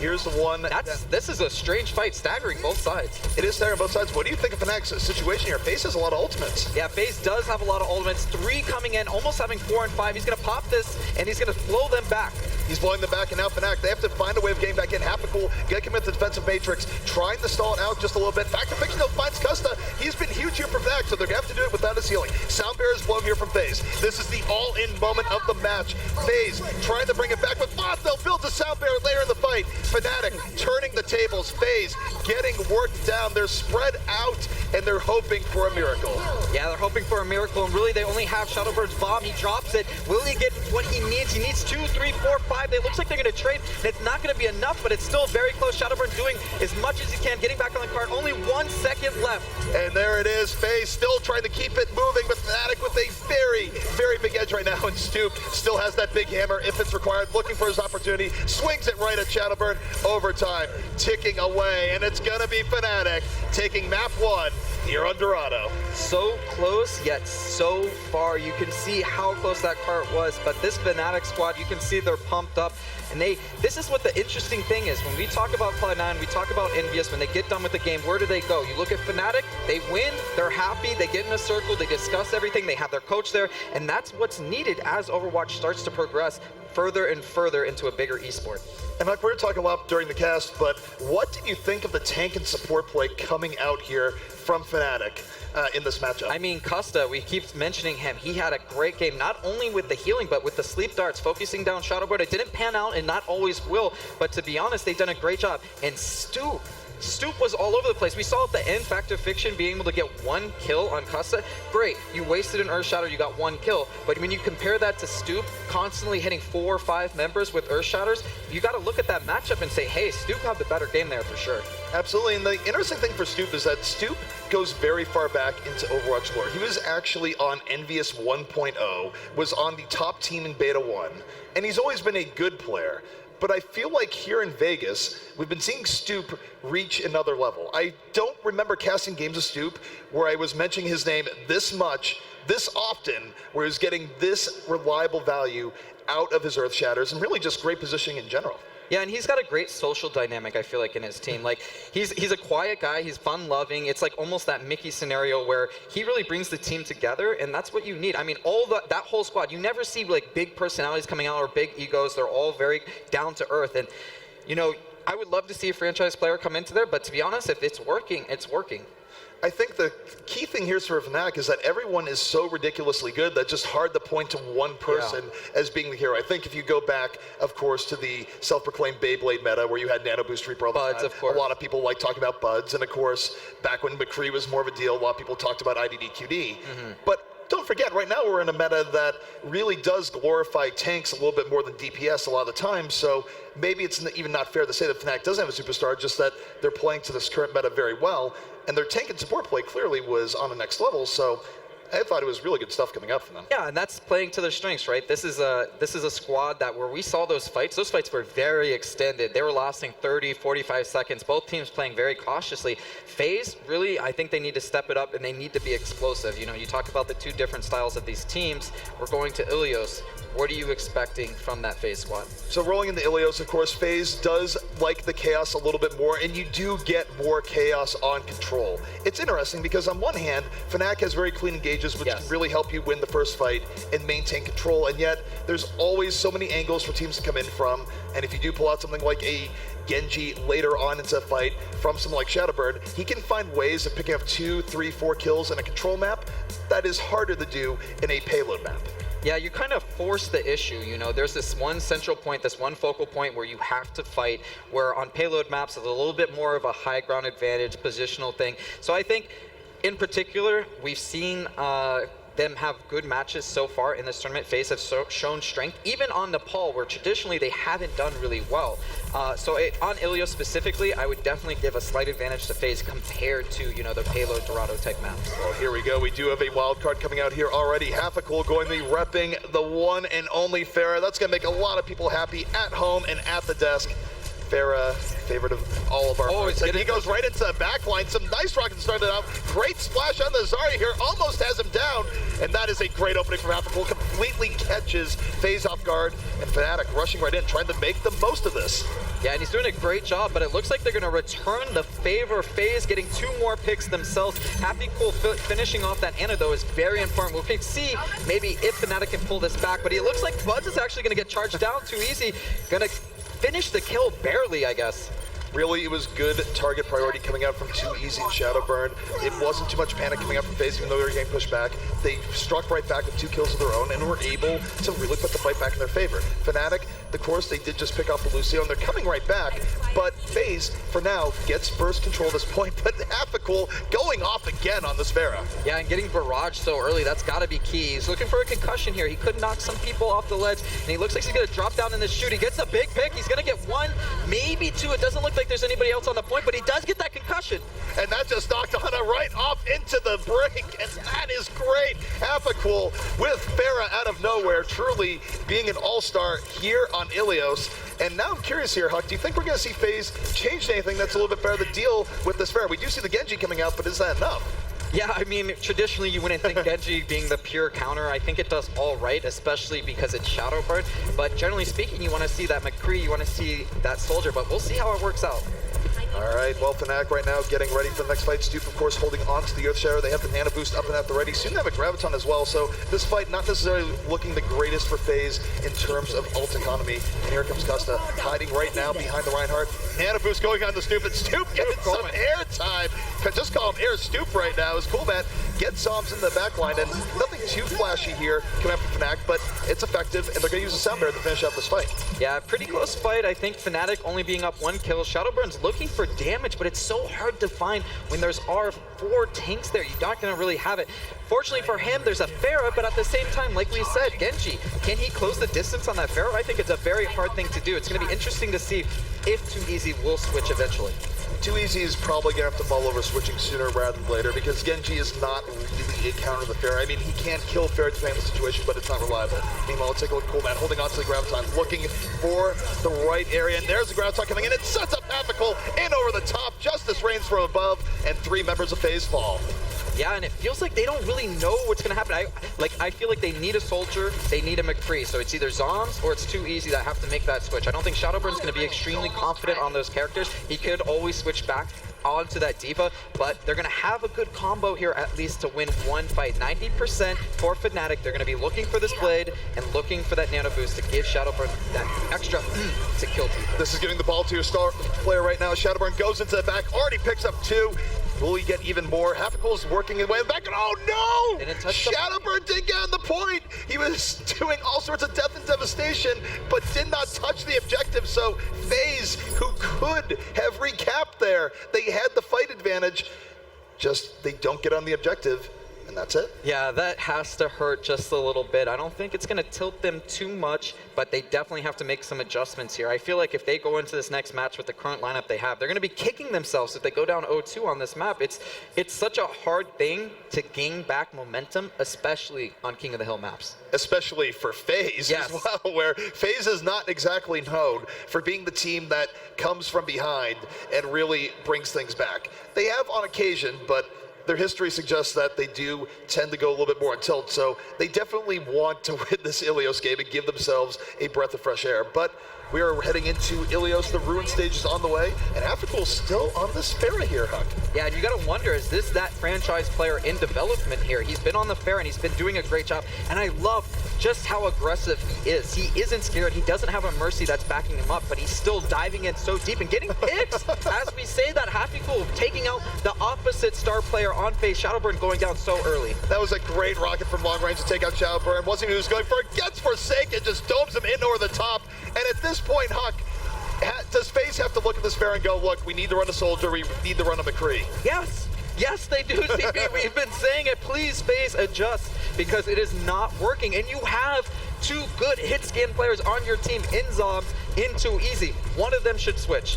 Here's the one. This is a strange fight, staggering both sides. It is staggering both sides. What do you think of Fnatic's situation here? Faze has a lot of ultimates. Yeah, Faze does have a lot of ultimates. 3 coming in, almost having 4 and 5. He's going to pop this, and he's going to blow them back. He's blowing them back, and now Fnatic, they have to find a way of getting back in. Hapacool, get commit to the defensive matrix, trying to stall it out just a little bit. Back to Fiction, though, finds Custa. He's been huge here for Fnatic, so they're going to have to do it without his healing. Soundbearer is blown here from Faze. This is the all-in moment of the match. Faze trying to bring it back with Moth. They'll build the Soundbearer later in the fight. Fnatic turning the tables. Faze getting worked down. They're spread out, and they're hoping for a miracle. Yeah, they're hoping for a miracle, and really they only have Shadowbird's bomb. He drops it. Will he get what he needs? He needs 2, 3, 4, 5. It looks like they're going to trade, and it's not going to be enough, but it's still very close. Shadowbird doing as much as he can, getting back on the card. Only 1 second left. And there it is. Faze still trying to keep it moving, but Fnatic with a very, very big edge right now, and Stoop still has that big hammer if it's required, looking for his opportunity, swings it right at Shadowbird. Overtime ticking away, and it's going to be Fnatic taking map 1 here on Dorado. So close, yet so far. You can see how close that cart was, but this Fnatic squad, you can see they're pumped up. And this is what the interesting thing is. When we talk about Cloud9, we talk about Envious, when they get done with the game, where do they go? You look at Fnatic, they win, they're happy, they get in a circle, they discuss everything, they have their coach there, and that's what's needed as Overwatch starts to progress further and further into a bigger esport. And like we were talking about during the cast, but what did you think of the tank and support play coming out here from Fnatic in this matchup? I mean, Custa, we keep mentioning him. He had a great game, not only with the healing, but with the sleep darts, focusing down Shadowbird. It didn't pan out and not always will, but to be honest, they've done a great job. And Stoop was all over the place. We saw at the end, Factor Fiction being able to get 1 kill on Custa. Great, you wasted an Earth Shatter, you got 1 kill. But when you compare that to Stoop constantly hitting 4 or 5 members with Earth Shatters, you got to look at that matchup and say, hey, Stoop had the better game there for sure. Absolutely, and the interesting thing for Stoop is that Stoop goes very far back into Overwatch lore. He was actually on Envious 1.0, was on the top team in Beta 1, and he's always been a good player. But I feel like here in Vegas, we've been seeing Stoop reach another level. I don't remember casting games of Stoop where I was mentioning his name this much, this often, where he's getting this reliable value out of his Earth Shatters, and really just great positioning in general. Yeah, and he's got a great social dynamic, I feel like, in his team. Like, he's a quiet guy, he's fun-loving. It's like almost that Mickey scenario where he really brings the team together, and that's what you need. I mean, that whole squad, you never see like big personalities coming out or big egos. They're all very down to earth. And, you know, I would love to see a franchise player come into there, but to be honest, if it's working, it's working. I think the key thing here for Fnatic is that everyone is so ridiculously good that it's just hard to point to one person as being the hero. I think if you go back, of course, to the self-proclaimed Beyblade meta where you had Nano Boost Reaper all the time, of course. A lot of people like talking about Buds, and of course, back when McCree was more of a deal, a lot of people talked about IDDQD. But don't forget, right now we're in a meta that really does glorify tanks a little bit more than DPS a lot of the time, so maybe it's even not fair to say that Fnatic doesn't have a superstar, just that they're playing to this current meta very well, and their tank and support play clearly was on the next level, so I thought it was really good stuff coming out from them. Yeah, and that's playing to their strengths, right? This is a squad that where we saw those fights were very extended. They were lasting 30, 45 seconds. Both teams playing very cautiously. Faze, really, I think they need to step it up and they need to be explosive. You know, you talk about the 2 different styles of these teams. We're going to Ilios. What are you expecting from that Faze squad? So rolling into Ilios, of course, Faze does like the chaos a little bit more, and you do get more chaos on control. It's interesting because on one hand, Fnatic has very clean engages, which can really help you win the first fight and maintain control, and yet there's always so many angles for teams to come in from, and if you do pull out something like a Genji later on into a fight from someone like Shadowbird, he can find ways of picking up 2, 3, 4 kills in a control map that is harder to do in a payload map. Yeah, you kind of force the issue, you know, there's this one central point, this one focal point where you have to fight, where on payload maps it's a little bit more of a high ground advantage, positional thing. So I think, in particular, we've seen them have good matches so far in this tournament. Faze have shown strength, even on Nepal, where traditionally they haven't done really well. On Ilios specifically, I would definitely give a slight advantage to Faze compared to, you know, the payload Dorado type maps. Well, here we go. We do have a wild card coming out here already. Hapacool going to be repping the one and only Pharah. That's going to make a lot of people happy at home and at the desk. Pharah, favorite of all of our hearts. And he goes right into the backline. Some nice rockets started out. Great splash on the Zarya here. Almost has him down. and that is a great opening from Hathaway. Completely catches Faze off guard, and Fnatic rushing right in, trying to make the most of this. Yeah, and he's doing a great job, but it looks like they're going to return the favor. Faze getting 2 more picks themselves. Happy Cool finishing off that Ana, though, is very important. We can see maybe if Fnatic can pull this back, but it looks like Buds is actually going to get charged down too easy. Going to finish the kill barely, I guess. Really, it was good target priority coming out from Too Easy and Shadowburn. It wasn't too much panic coming out from Faze, even though they were getting pushed back. They struck right back with 2 kills of their own and were able to really put the fight back in their favor. Fnatic, of course, they did just pick off the Lucio, and they're coming right back, but Faze, for now, gets first control at this point, but Hathaway going off again on this Vera. Yeah, and getting barraged so early, that's got to be key. He's looking for a concussion here. He could knock some people off the ledge, and he looks like he's going to drop down in this shoot. He gets a big pick. He's going to get 1, maybe 2. It doesn't look like there's anybody else on the point, but he does get that concussion. And that just knocked Ana right off into the brink, and that is great. Hathaway with Farah out of nowhere, truly being an all-star here on Ilios. And now I'm curious here, Huck, do you think we're going to see Faze change anything that's a little bit better to deal with this Farah? We do see the Genji coming out, but is that enough? Yeah, I mean, traditionally you wouldn't think Genji being the pure counter. I think it does all right, especially because it's Shadowburn. But generally speaking, you want to see that McCree, you want to see that Soldier, but we'll see how it works out. All right, well, Fnatic right now getting ready for the next fight. Stoop, of course, holding on to the Earth Shadow. They have the Nano Boost up and at the ready. Soon they have a Graviton as well, so this fight not necessarily looking the greatest for Faze in terms of ult economy. And here comes Custa, hiding right now behind the Reinhardt. Nano Boost going on to Stoop, and Stoop getting some air time. Just call him Air Stoop right now. It's cool, man. Get Zombs in the back line, and nothing too flashy here coming up from Fnatic, but it's effective, and they're going to use a sound barrier to finish out this fight. Yeah, pretty close fight. I think Fnatic only being up 1 kill. Shadowburn's looking for damage, but it's so hard to find when there's 4 tanks there. You're not going to really have it. Fortunately for him, there's a Pharah, but at the same time, like we said, Genji, can he close the distance on that Pharah? I think it's a very hard thing to do. It's going to be interesting to see if Too Easy will switch eventually. Too Easy is probably going to have to mull over switching sooner rather than later, because Genji is not really a counter to the Pharah. I mean, he can kill Pharah depending on the situation, but it's not reliable. Meanwhile, let's take a look at Coolman holding on to the Graviton, looking for the right area, and there's the Graviton coming in. It sets up Hathaway in over the top. Justice reigns from above, and 3 members of Faze fall. Yeah, and it feels like they don't really know what's going to happen. I feel like they need a Soldier, they need a McCree. So it's either Zombs or it's Too Easy that have to make that switch. I don't think Shadowburn's going to be extremely confident on those characters. He could always switch back onto that D.Va, but they're going to have a good combo here at least to win 1 fight. 90% for Fnatic. They're going to be looking for this Blade and looking for that Nano Boost to give Shadowburn that extra to kill people. This is giving the ball to your star player right now. Shadowburn goes into the back, already picks up 2. Will he get even more? Hathaway's working his way back, and oh no! Shadowburn did get on the point. He was doing all sorts of death and devastation, but did not touch the objective. So Faze, who could have recapped there, they had the fight advantage. Just they don't get on the objective. And that's it. Yeah, that has to hurt just a little bit. I don't think it's going to tilt them too much, but they definitely have to make some adjustments here. I feel like if they go into this next match with the current lineup they have, they're going to be kicking themselves if they go down 0-2 on this map. It's such a hard thing to gain back momentum, especially on King of the Hill maps. Especially for Faze as well, where Faze is not exactly known for being the team that comes from behind and really brings things back. They have on occasion, but their history suggests that they do tend to go a little bit more on tilt, so they definitely want to win this Ilios game and give themselves a breath of fresh air. But we are heading into Ilios. The Ruin stage is on the way, and Africa's still on this Pharah here, Huck. Yeah, and you gotta wonder, is this that franchise player in development here? He's been on the Pharah and he's been doing a great job, and I love just how aggressive he is. He isn't scared. He doesn't have a Mercy that's backing him up, but he's still diving in so deep and getting picks. As we say that, Happy Cool taking out the opposite star player on Faze. Shadowburn going down so early. That was a great rocket from long range to take out Shadowburn. Wasn't even who was going for it. Gets Forsaken, just domes him in over the top. And at this point, Huck, does Faze have to look at this Pharah and go, look, we need to run a Soldier, we need to run a McCree? Yes. Yes, they do, CP. We've been saying it. Please, Faze, adjust, because it is not working. And you have 2 good hit scan players on your team in Zombs, in Too Easy. One of them should switch.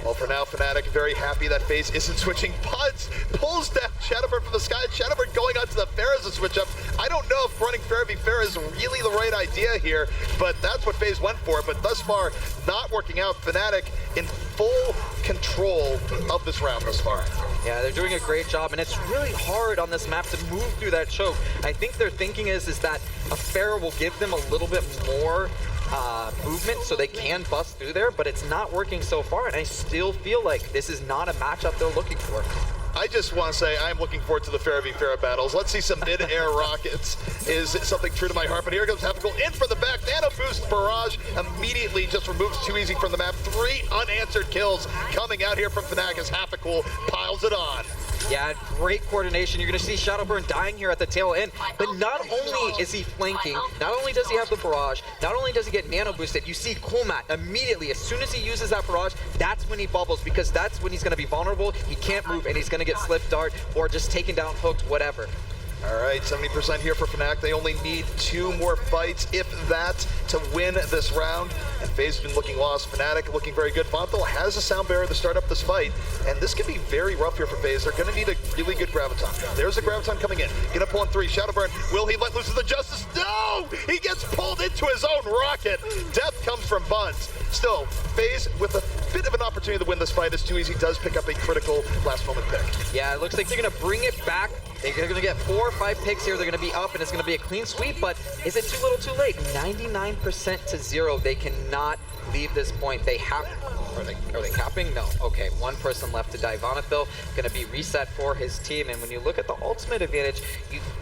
Well, for now, Fnatic very happy that Faze isn't switching. Buds pulls down Shadowburn from the sky. Shadowburn going onto the Pharah as a switch up. I don't know if running Pharah v Pharah is really the right idea here, but that's what Faze went for. But thus far, not working out. Fnatic in full control of this round thus far. Yeah, they're doing a great job, and it's really hard on this map to move through that choke. I think their thinking is that a Pharah will give them a little bit more movement so they can bust through there, but it's not working so far, and I still feel like this is not a matchup they're looking for. I just want to say I'm looking forward to the Pharah v Pharah battles. Let's see some mid-air rockets. Is something true to my heart, but here comes Hapical in for the back. Nano boost barrage immediately just removes Too Easy from the map. 3 unanswered kills coming out here from Fnatic as Hapical piles it on. Yeah, great coordination. You're going to see Shadowburn dying here at the tail end. But not only is he flanking, not only does he have the barrage, not only does he get nano boosted, you see Coolmat immediately, as soon as he uses that barrage, that's when he bubbles, because that's when he's going to be vulnerable. He can't move, and he's going to get slip dart or just taken down, hooked, whatever. All right, 70% here for Fnatic. They only need 2 more fights, if that, to win this round. And Faze has been looking lost. Fnatic looking very good. Fonthal has a sound barrier to start up this fight, and this could be very rough here for Faze. They're going to need a really good Graviton. There's a Graviton coming in. Gonna pull in 3. Shadowburn, will he let loose of the Justice? No! He gets pulled into his own rocket. Death comes from Buds. Still, Faze with a bit of an opportunity to win this fight, as Too Easy does pick up a critical last-moment pick. Yeah, it looks like they're going to bring it back. They're going to get 4 or 5 picks here. They're going to be up, and it's going to be a clean sweep, but is it too little too late? 99% to 0. They cannot leave this point. They have... Are they capping? No. Okay, 1 person left to die. Vonethil going to be reset for his team, and when you look at the ultimate advantage,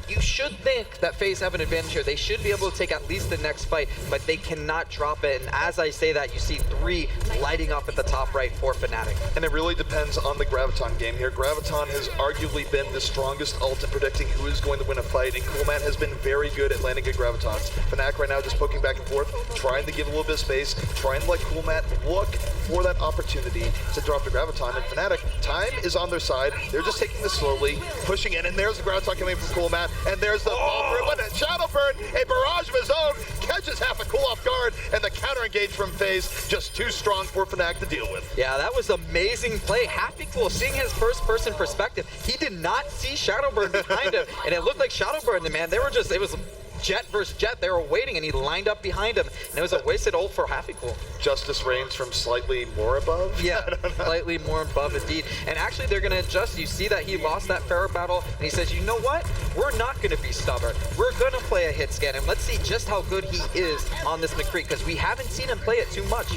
you should think that FaZe have an advantage here. They should be able to take at least the next fight, but they cannot drop it, and as I say that, you see 3 lighting up at the top right for Fnatic. And it really depends on the Graviton game here. Graviton has arguably been the strongest ult in predicting who is going to win a fight, and Coolman has been very good at landing good Gravitons. Fnatic right now just poking back and forth, trying to give a little bit of space, trying to let Coolman look for that opportunity to drop the Graviton, and Fnatic, time is on their side. They're just taking this slowly, pushing in, and there's the Graviton coming from Coolman, and there's the ball for it, Shadowburn, a barrage of his own, catches Hapical off guard, and the counter engage from FaZe, just too strong for Fnatic to deal with. Yeah, that was amazing play. Hapical, seeing his first-person perspective, he did not see Shadowburn behind him, and it looked like Shadowburn, man, they were just, it was Jet versus Jet. They were waiting, and he lined up behind him, and it was a wasted ult for Hapical. Justice reigns from slightly more above? Yeah, slightly more above indeed. And actually, they're going to adjust. You see that he lost that Pharah battle, and he says, you know what? We're not going to be stubborn. We're going to play a hit scan, and let's see just how good he is on this McCree, because we haven't seen him play it too much.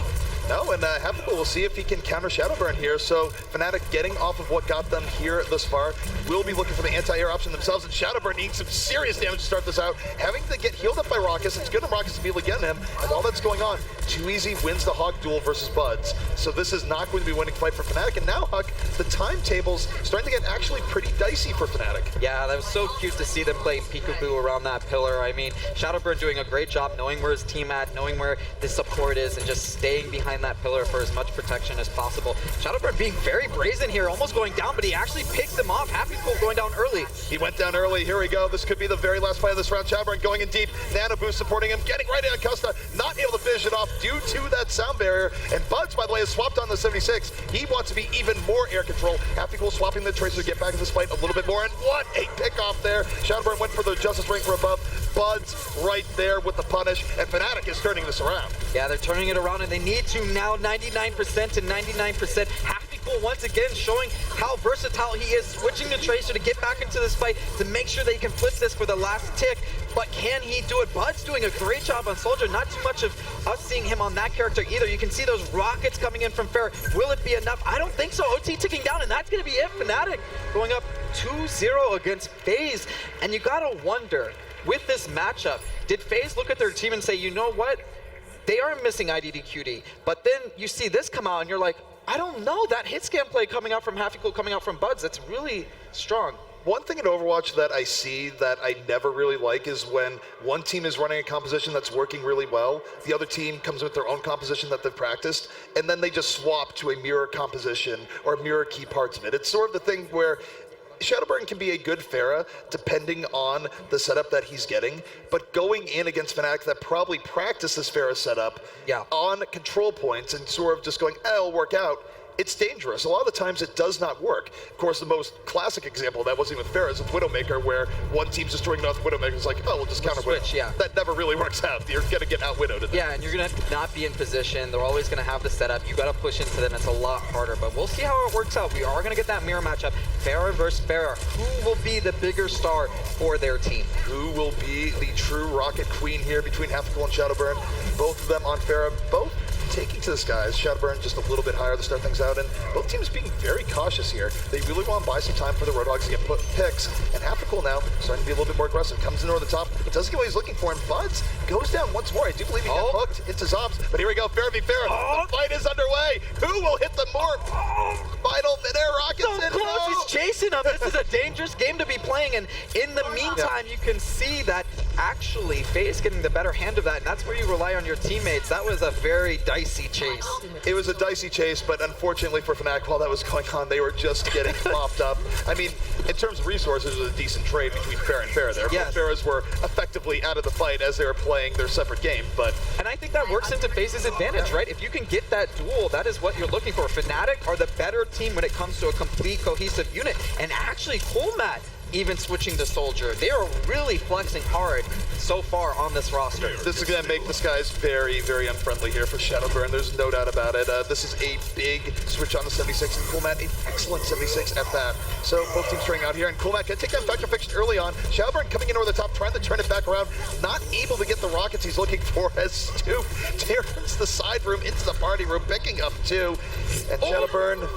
No, and Hapical will see if he can counter Shadowburn here. So Fnatic getting off of what got them here thus far will be looking for the anti-air option themselves, and Shadowburn needing some serious damage to start this out, having to get healed up by Raucus. It's good for Raucus to be able to get him, and while that's going on, Too Easy wins the Hawk duel versus Buds. So this is not going to be a winning fight for Fnatic, and now, Huck, the timetables starting to get actually pretty dicey for Fnatic. Yeah, that was so cute to see them playing peekaboo around that pillar. I mean, Shadowburn doing a great job knowing where his team at, knowing where the support is, and just staying behind that pillar for as much protection as possible. Shadowburn being very brazen here, almost going down, but he actually picks them off. Hapical going down early. He went down early. Here we go. This could be the very last fight of this round. Shadowburn going in deep. Nano boost supporting him, getting right in on Costa, not able to finish it off due to that sound barrier. And Buds, by the way, has swapped on the 76. He wants to be even more air control. Hapical swapping the Tracer to get back in this fight a little bit more. And what a pick off there. Shadowburn went for the Justice Ring for above. Buds right there with the punish, and Fnatic is turning this around. Yeah, they're turning it around, and they need to now. 99% to 99%. Hapical once again showing how versatile he is, switching to Tracer to get back into this fight to make sure that he can flip this for the last tick. But can he do it? Bud's doing a great job on Soldier. Not too much of us seeing him on that character either. You can see those rockets coming in from Pharah. Will it be enough? I don't think so. OT ticking down, and that's going to be it. Fnatic going up 2-0 against FaZe. And you got to wonder, with this matchup, did FaZe look at their team and say, you know what? They are missing IDDQD, but then you see this come out and you're like, I don't know, that hit scan play coming out from Hapical, coming out from Buds, that's really strong. One thing in Overwatch that I see that I never really like is when one team is running a composition that's working really well, the other team comes with their own composition that they've practiced, and then they just swap to a mirror composition or mirror key parts of it. It's sort of the thing where Shadowburn can be a good Pharah depending on the setup that he's getting, but going in against Fnatic that probably practice this Pharah setup on control points and sort of just going, it'll work out, it's dangerous. A lot of the times it does not work. Of course, the most classic example of that wasn't with Faze with Widowmaker, where one team's just doing nothing, Widowmaker's like, oh, we'll just counter switch, yeah. That never really works out. You're gonna get out-widowed. Yeah, and you're gonna not be in position. They're always gonna have the setup. You gotta push into them. It's a lot harder, but we'll see how it works out. We are gonna get that mirror matchup. Pharah versus Pharah. Who will be the bigger star for their team? Who will be the true Rocket Queen here between Half-Cool and Shadowburn? Both of them on Pharah, both taking to the skies. Shadowburn just a little bit higher to start things out, and both teams being very cautious here. They really want to buy some time for the Roadhogs to get picks, and Half-Cool now starting to be a little bit more aggressive. Comes in over the top, but doesn't get what he's looking for, and Buds goes down once more. I do believe he got hooked into Zombs, but here we go, Pharah v. Pharah. The fight is underway. Who will hit the mark? Final mid-air rockets. So close, he's chasing him. This is a dangerous game to be playing, and in the meantime, you can see that actually Faze getting the better hand of that, and that's where you rely on your teammates. That was a very dicey chase. It was a dicey chase, but unfortunately for Fnatic, while that was going on, they were just getting flopped up. I mean, in terms of resources, it was a decent trade between Pharah and Pharah there. Yes. Pharaohs were effectively out of the fight as they were playing their separate game, but... And I think that works into Faze's advantage, right? If you can get that duel, that is what you're looking for. Fnatic are the better team when it comes to a complete, cohesive unit. And actually, Coolmat even switching to Soldier. They are really flexing hard so far on this roster. This is going to make the skies very, very unfriendly here for Shadowburn. There's no doubt about it. This is a big switch on the 76, and Coolmat, an excellent 76 at that. So both teams trying out here, and Coolmat can take that factor fixed early on. Shadowburn coming in over the top, trying to turn it back around, not able to get the rockets he's looking for as Stu tears the side room into the party room, picking up 2, and Shadowburn,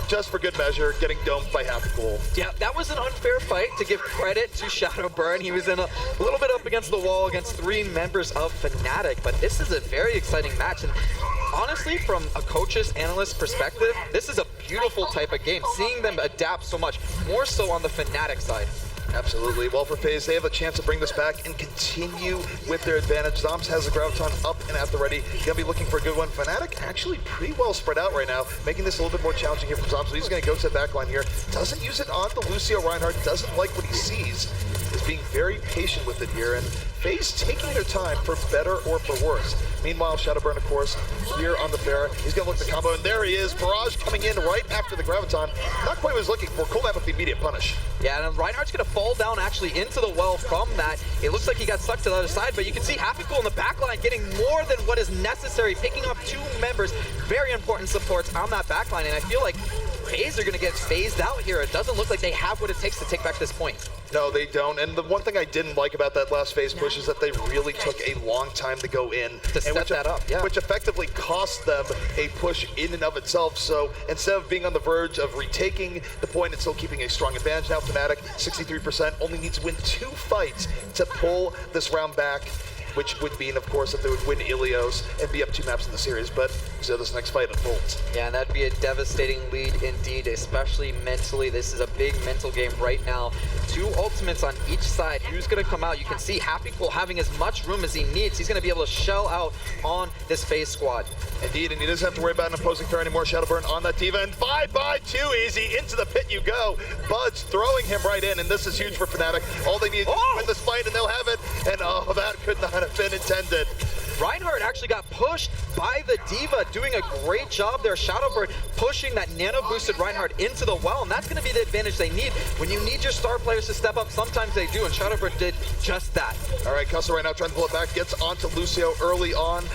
just for good measure, getting domed by Half-Cool. Yeah, that was an unfair fight, to give credit to Shadowburn. He was in a little bit up against the wall against 3 members of Fnatic, but this is a very exciting match. And honestly, from a coach's, analyst perspective, this is a beautiful type of game. Seeing them adapt so much, more so on the Fnatic side. Absolutely. Well, for Faze, they have a chance to bring this back and continue with their advantage. Zombs has the Graviton up and at the ready. Gonna be looking for a good one. Fnatic actually pretty well spread out right now, making this a little bit more challenging here for Zombs. So he's gonna go to the back line here. Doesn't use it on the Lucio. Reinhardt doesn't like what he sees. Is being very patient with it here, and Faze taking their time for better or for worse. Meanwhile, Shadowburn, of course, here on the Pharah. He's gonna look at the combo, and there he is. Barrage coming in right after the Graviton. Not quite what he was looking for. Coolmat with the immediate punish. Yeah, and Reinhardt's gonna fall down actually into the well from that. It looks like he got stuck to the other side, but you can see Half-Cool in the back line getting more than what is necessary, picking up 2 members. Very important supports on that back line, and I feel like Faze are gonna get phased out here. It doesn't look like they have what it takes to take back this point. No, they don't. And the one thing I didn't like about that last Faze push is that they really took a long time to go in. To set that up, yeah. Which effectively cost them a push in and of itself. So instead of being on the verge of retaking the point and still keeping a strong advantage, now Fnatic, 63%, only needs to win 2 fights to pull this round back, which would mean, of course, that they would win Ilios and be up 2 maps in the series. But so this next fight unfolds. Yeah, and that'd be a devastating lead indeed, especially mentally. This is a big mental game right now. 2 ultimates on each side. Who's going to come out? You can see Half-Cool having as much room as he needs. He's going to be able to shell out on this Faze squad. Indeed, and he doesn't have to worry about an opposing Pharah anymore. Shadowburn on that D.Va, and 5x too easy. Into the pit you go. Buds throwing him right in, and this is huge for Fnatic. All they need is to win this fight, and they'll have it. And oh, that could not have been intended. Reinhardt actually got pushed by the D.Va, doing a great job there. Shadowburn pushing that nano-boosted Reinhardt into the well, and that's going to be the advantage they need. When you need your star players to step up, sometimes they do, and Shadowburn did just that. All right, Custer right now trying to pull it back, gets onto Lucio early on,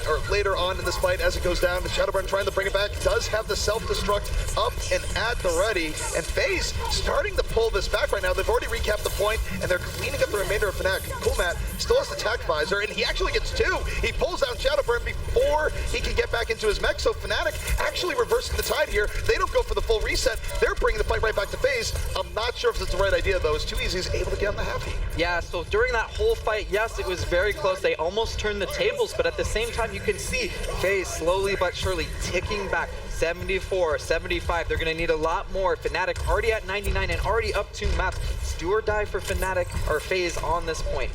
or later on in this fight as it goes down. Shadowburn trying to bring it back, does have the self-destruct up and at the ready, and Faze starting to pull this back right now. They've already recapped the point, and they're cleaning up the remainder of Fnatic. Coolmat still has the tac visor, and he actually gets 2. He pulls down Shadowburn before he can get back into his mech, so Fnatic actually reversing the tide here. They don't go for the full reset. They're bringing the fight right back to Faze. I'm not sure if it's the right idea, though. It's too easy. He's able to get on the halfie. Yeah, so during that whole fight, yes, it was very close. They almost turned the tables, but at the same time, you can see Faze slowly but surely ticking back. 74, 75, they're gonna need a lot more. Fnatic already at 99 and already up 2 maps. It's do or die for Fnatic, or Faze on this point.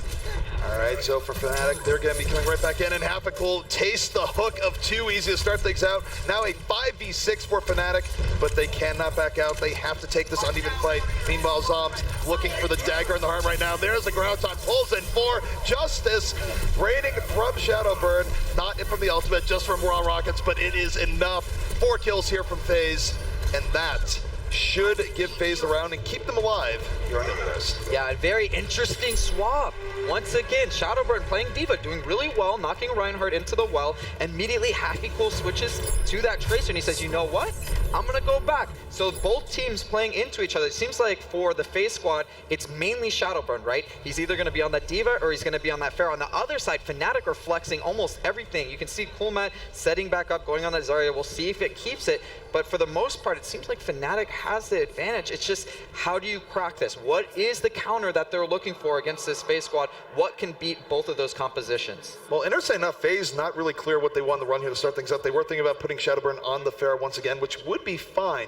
All right, so for Fnatic, they're going to be coming right back in, and Half-Cool tastes the hook of 2 easy to start things out. Now a 5v6 for Fnatic, but they cannot back out. They have to take this uneven fight. Meanwhile, Zombs looking for the dagger in the heart right now. There's the Graviton, pulls in for Justice. Rating from Shadowburn, not from the ultimate, just from Raw Rockets, but it is enough for 4 kills here from Faze, and that should give Faze the round and keep them alive here on Inverness. Yeah, a very interesting swap. Once again, Shadowburn playing D.Va, doing really well, knocking Reinhardt into the well. Immediately, Happy Cool switches to that Tracer, and he says, you know what? I'm gonna go back. So both teams playing into each other. It seems like for the Faze squad, it's mainly Shadowburn, right? He's either gonna be on that D.Va or he's gonna be on that Pharah. On the other side, Fnatic are flexing almost everything. You can see Coolmat setting back up, going on that Zarya. We'll see if it keeps it. But for the most part, it seems like Fnatic has the advantage. It's just, how do you crack this? What is the counter that they're looking for against this Faze squad? What can beat both of those compositions? Well, interesting enough, Faze not really clear what they want to run here to start things out. They were thinking about putting Shadowburn on the Pharah once again, which would be fine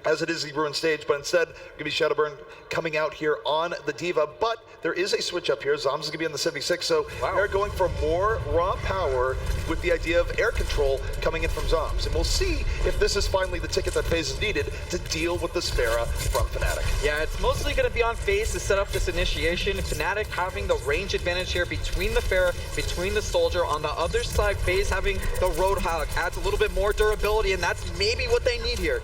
as it is the Ruin stage, but instead, going to be Shadowburn coming out here on the D.Va, but there is a switch up here. Zoms is going to be on the 76, so they're going for more raw power with the idea of air control coming in from Zoms, and we'll see if this is finally the ticket that Faze is needed to deal with the Pharah from Fnatic. Yeah, it's mostly going to be on Faze to set up this initiation. Fnatic having the range advantage here between the Pharah, between the Soldier. On the other side, Faze having the Roadhog adds a little bit more durability, and that's maybe what they need here.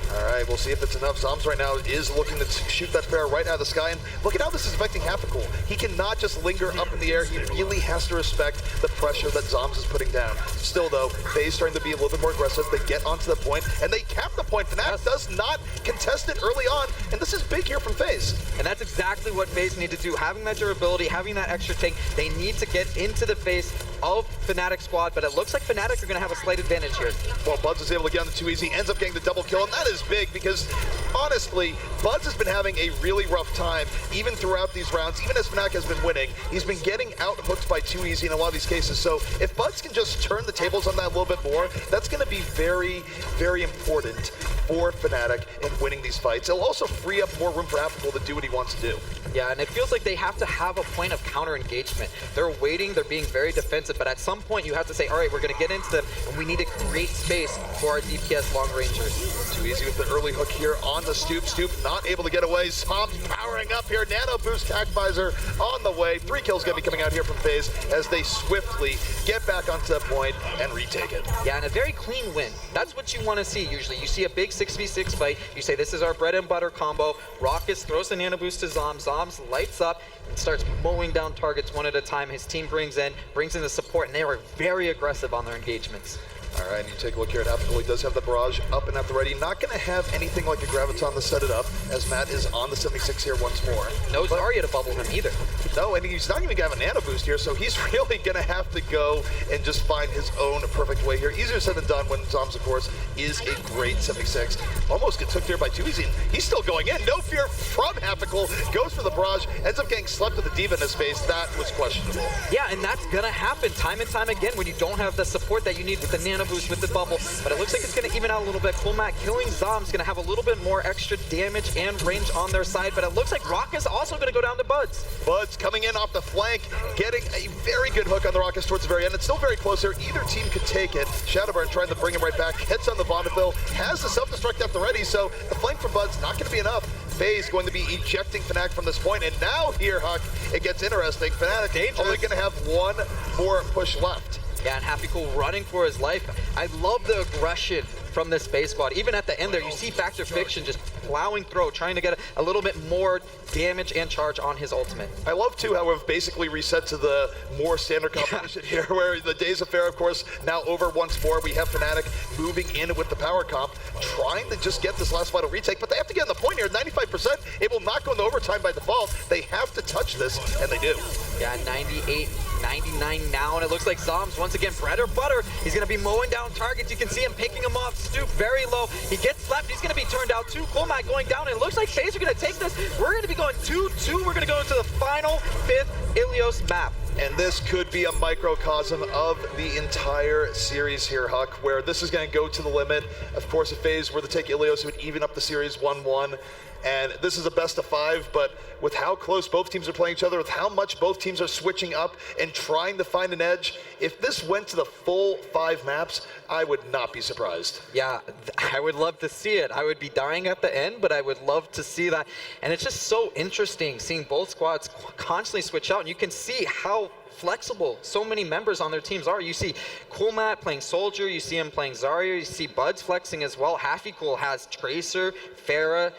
All right, we'll see if it's enough. Zoms right now is looking to shoot that Pharah right out of the sky, and look at how this is affecting Happy. He cannot just linger up in the air. He really has to respect the pressure that Zoms is putting down. Still, though, Faze starting to be a little bit more aggressive. They get onto the point, and they cap the point. Fnatic does not contest it early on, and this is big here from Faze. And that's exactly what Faze need to do. Having that durability, having that extra tank, they need to get into the face of Fnatic squad, but it looks like Fnatic are going to have a slight advantage here. Well, Buds is able to get on the 2-easy, ends up getting the double kill, and that is big because, honestly, Buds has been having a really rough time, even throughout these rounds, even as Fnatic has been winning. He's been getting out-hooked by 2-easy in a lot of these cases, so if Buds can just turn the tables on that a little bit more, that's going to be very, very important for Fnatic in winning these fights. It'll also free up more room for Happy to do what he wants to do. Yeah, and it feels like they have to have a point of counter engagement. They're waiting, they're being very defensive, but at some point you have to say, all right, we're going to get into them, and we need to create space for our DPS long rangers. 2-easy with the early hook here on the Stoop. Stoop not able to get away. Zoms powering up here. Nano boost, Tac Visor on the way. 3 kills going to be coming out here from Faze as they swiftly get back onto that point and retake it. Yeah, and a very clean win. That's what you want to see usually. You see a big 6v6 fight, you say this is our bread and butter combo. Raucus throws the nano boost to Zoms. Zoms lights up and starts mowing down targets one at a time. His team brings in the support, and they were very aggressive on their engagements. All right, and you take a look here at Happy. He does have the barrage up and at the ready. Not going to have anything like a Graviton to set it up, as Matt is on the 76 here once more. No Zarya to bubble him either. No, and he's not even going to have a nano boost here, so he's really going to have to go and just find his own perfect way here. Easier said than done when Zoms, of course, is a great 76. Almost gets took there by 2-easy. He's still going in. No fear from Happy. Goes for the barrage, ends up getting slept with the D.Va in his face. That was questionable. Yeah, and that's going to happen time and time again when you don't have the support that you need with the nano boost, with the bubble. But it looks like it's going to even out a little bit. Coolmat killing Zoms going to have a little bit more extra damage and range on their side, but it looks like Raucus also going to go down to Buds. Buds coming in off the flank, getting a very good hook on the Raucus towards the very end. It's still very close here. Either team could take it. Shadowburn trying to bring him right back, hits on the Vonderbill, has the self-destruct at the ready, so the flank for Buds not going to be enough. Faze going to be ejecting Fnatic from this point, and now here, Huck, it gets interesting. Fnatic only going to have one more push left. Yeah, and Happy Cool running for his life. I love the aggression from this Faze squad. Even at the end there, you see Factor Fiction just plowing through, trying to get a little bit more damage and charge on his ultimate. I love, too, how we've basically reset to the more standard competition here, where the Days of Pharah, of course, now over once more. We have Fnatic moving in with the power comp, trying to just get this last vital retake, but they have to get on the point here. 95%, it will not go into overtime by default. They have to touch this, and they do. Yeah, 98, 99 now, and it looks like Zoms, once again, bread or butter. He's going to be mowing down targets. You can see him picking them off. Stoop very low. He gets slapped. He's going to be turned out too. Coolmat going down, and it looks like Faze are going to take this. We're going to be going 2-2. We're going to go into the final 5th Ilios map. And this could be a microcosm of the entire series here, Huck, where this is going to go to the limit. Of course, if Faze were to take Ilios, it would even up the series 1-1. And this is a best of 5, but with how close both teams are playing each other, with how much both teams are switching up and trying to find an edge, if this went to the full 5 maps, I would not be surprised. Yeah, I would love to see it. I would be dying at the end, but I would love to see that. And it's just so interesting seeing both squads constantly switch out, and you can see how flexible so many members on their teams are. You see Coolmat playing Soldier, you see him playing Zarya, you see Buds flexing as well. HappyCool has Tracer, Pharah.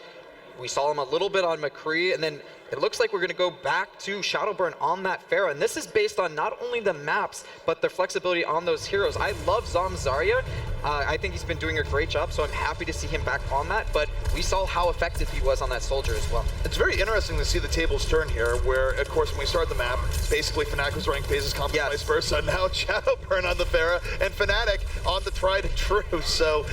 We saw him a little bit on McCree, and then it looks like we're going to go back to Shadowburn on that Pharah, and this is based on not only the maps, but the flexibility on those heroes. I love Zom Zarya. I think he's been doing a great job, so I'm happy to see him back on that, but we saw how effective he was on that Soldier as well. It's very interesting to see the tables turn here, where, of course, when we started the map, basically Fnatic was running Faze's comp, vice versa. Now Shadowburn on the Pharah, and Fnatic on the tried and true. So,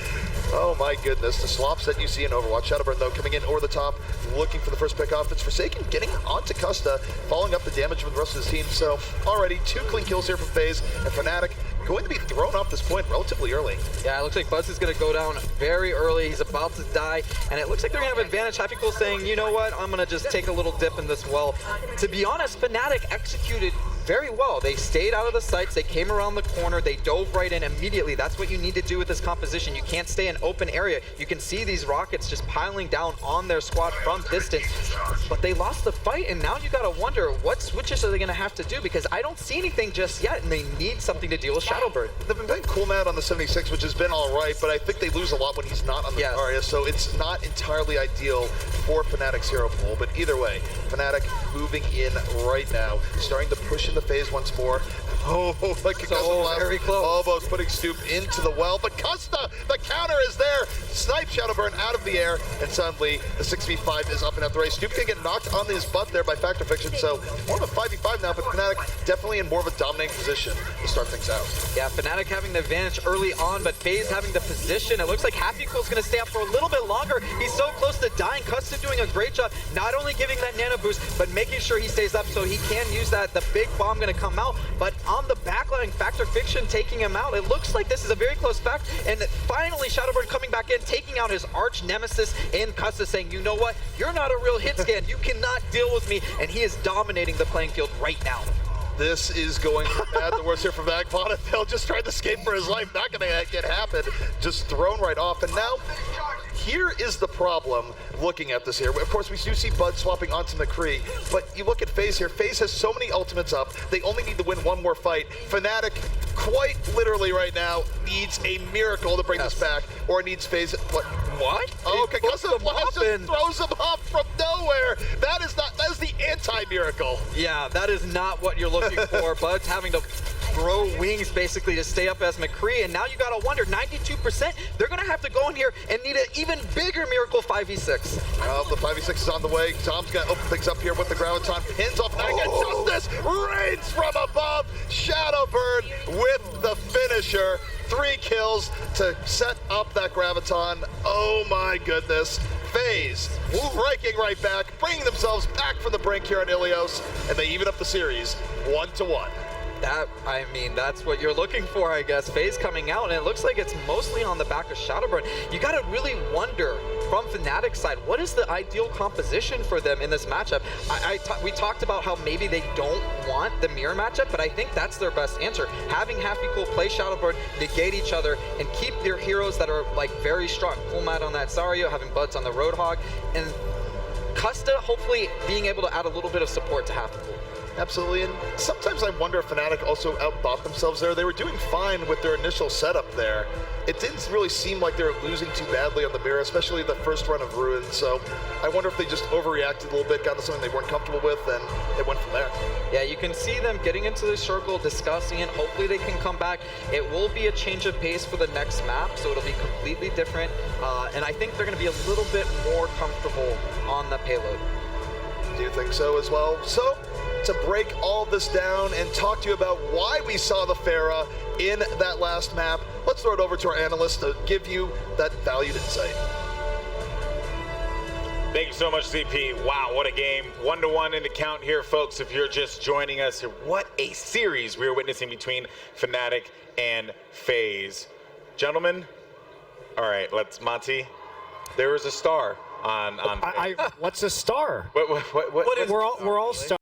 oh my goodness, the swaps that you see in Overwatch. Shadowburn, though, coming in over the top, looking for the first pick off. It's Forsaken getting onto Custa, following up the damage with the rest of his team. So, already 2 clean kills here from Faze, and Fnatic going to be thrown off this point relatively early. Yeah, it looks like Buzz is going to go down very early. He's about to die, and it looks like they're going to have advantage. HappyCool saying, you know what, I'm going to just take a little dip in this well. To be honest, Fnatic executed very well. They stayed out of the sights, they came around the corner, they dove right in immediately. That's what you need to do with this composition. You can't stay in open area. You can see these rockets just piling down on their squad from distance, but they lost the fight, and now you gotta wonder what switches are they gonna have to do, because I don't see anything just yet, and they need something to deal with Shadowbird. They've been playing Coolmat on the 76, which has been all right, but I think they lose a lot when he's not on the area, so it's not entirely ideal for Fnatic's hero pool. But either way, Fnatic moving in right now, starting to push in the Phase once more. Oh, like so very close. Almost putting Stoop into the well, but Custa, the counter is there. Snipe Shadowburn out of the air, and suddenly the 6v5 is up and out the race. Stoop can get knocked on his butt there by Factor Fiction, so more of a 5v5 now, but Fnatic definitely in more of a dominating position to start things out. Yeah, Fnatic having the advantage early on, but Faze having the position. It looks like HappyCool's going to stay up for a little bit longer. He's so close to dying. Custa doing a great job, not only giving that nano boost, but making sure he stays up so he can use that. The big bomb going to come out, but on the backline, Factor Fiction taking him out. It looks like this is a very close fact, and finally Shadowburn coming back in, taking out his arch nemesis in Custa, saying, you know what, you're not a real hit scan, you cannot deal with me, and he is dominating the playing field right now. This is going bad. The worst here from Vagabond. They'll just try to escape for his life. Not going to get happen. Just thrown right off. And now, here is the problem looking at this here. Of course, we do see Bud swapping onto McCree, but you look at Faze here. Faze has so many ultimates up. They only need to win one more fight. Fnatic, quite literally right now, needs a miracle to bring this back, or needs Faze. What? Oh, okay, because the blast just throws him up from nowhere. That is the anti-miracle. Yeah, that is not what you're looking for. Bud's having to grow wings basically to stay up as McCree, and now you gotta wonder, 92%, they're gonna have to go in here and need an even bigger miracle 5v6. Well, the 5v6 is on the way. Tom's gonna open things up here with the Graviton, pins off Fnatic, Justice rains from above. Shadowbird with the finisher. 3 kills to set up that Graviton. Oh my goodness. Faze striking right back, bringing themselves back from the brink here on Ilios, and they even up the series 1-1. I mean, that's what you're looking for, I guess. Faze coming out, and it looks like it's mostly on the back of Shadowburn. You gotta really wonder, from Fnatic's side, what is the ideal composition for them in this matchup? We talked about how maybe they don't want the mirror matchup, but I think that's their best answer. Having HappyCool play Shadowburn, negate each other, and keep their heroes that are like very strong. Coolmat on that Zarya, having Buds on the Roadhog, and Custa hopefully being able to add a little bit of support to HappyCool. Absolutely, and sometimes I wonder if Fnatic also outthought themselves there. They were doing fine with their initial setup there. It didn't really seem like they were losing too badly on the mirror, especially the first run of Ruin, so I wonder if they just overreacted a little bit, got into something they weren't comfortable with, and it went from there. Yeah, you can see them getting into the circle, discussing it. Hopefully they can come back. It will be a change of pace for the next map, so it'll be completely different, and I think they're going to be a little bit more comfortable on the payload. Do you think so as well? So, to break all this down and talk to you about why we saw the Pharah in that last map, let's throw it over to our analyst to give you that valued insight. Thank you so much, CP. Wow, what a game. 1-1 in the count here, folks. If you're just joining us, what a series we're witnessing between Fnatic and Faze. Gentlemen, all right, Monty, there is a star on what's a star? What we're all stars.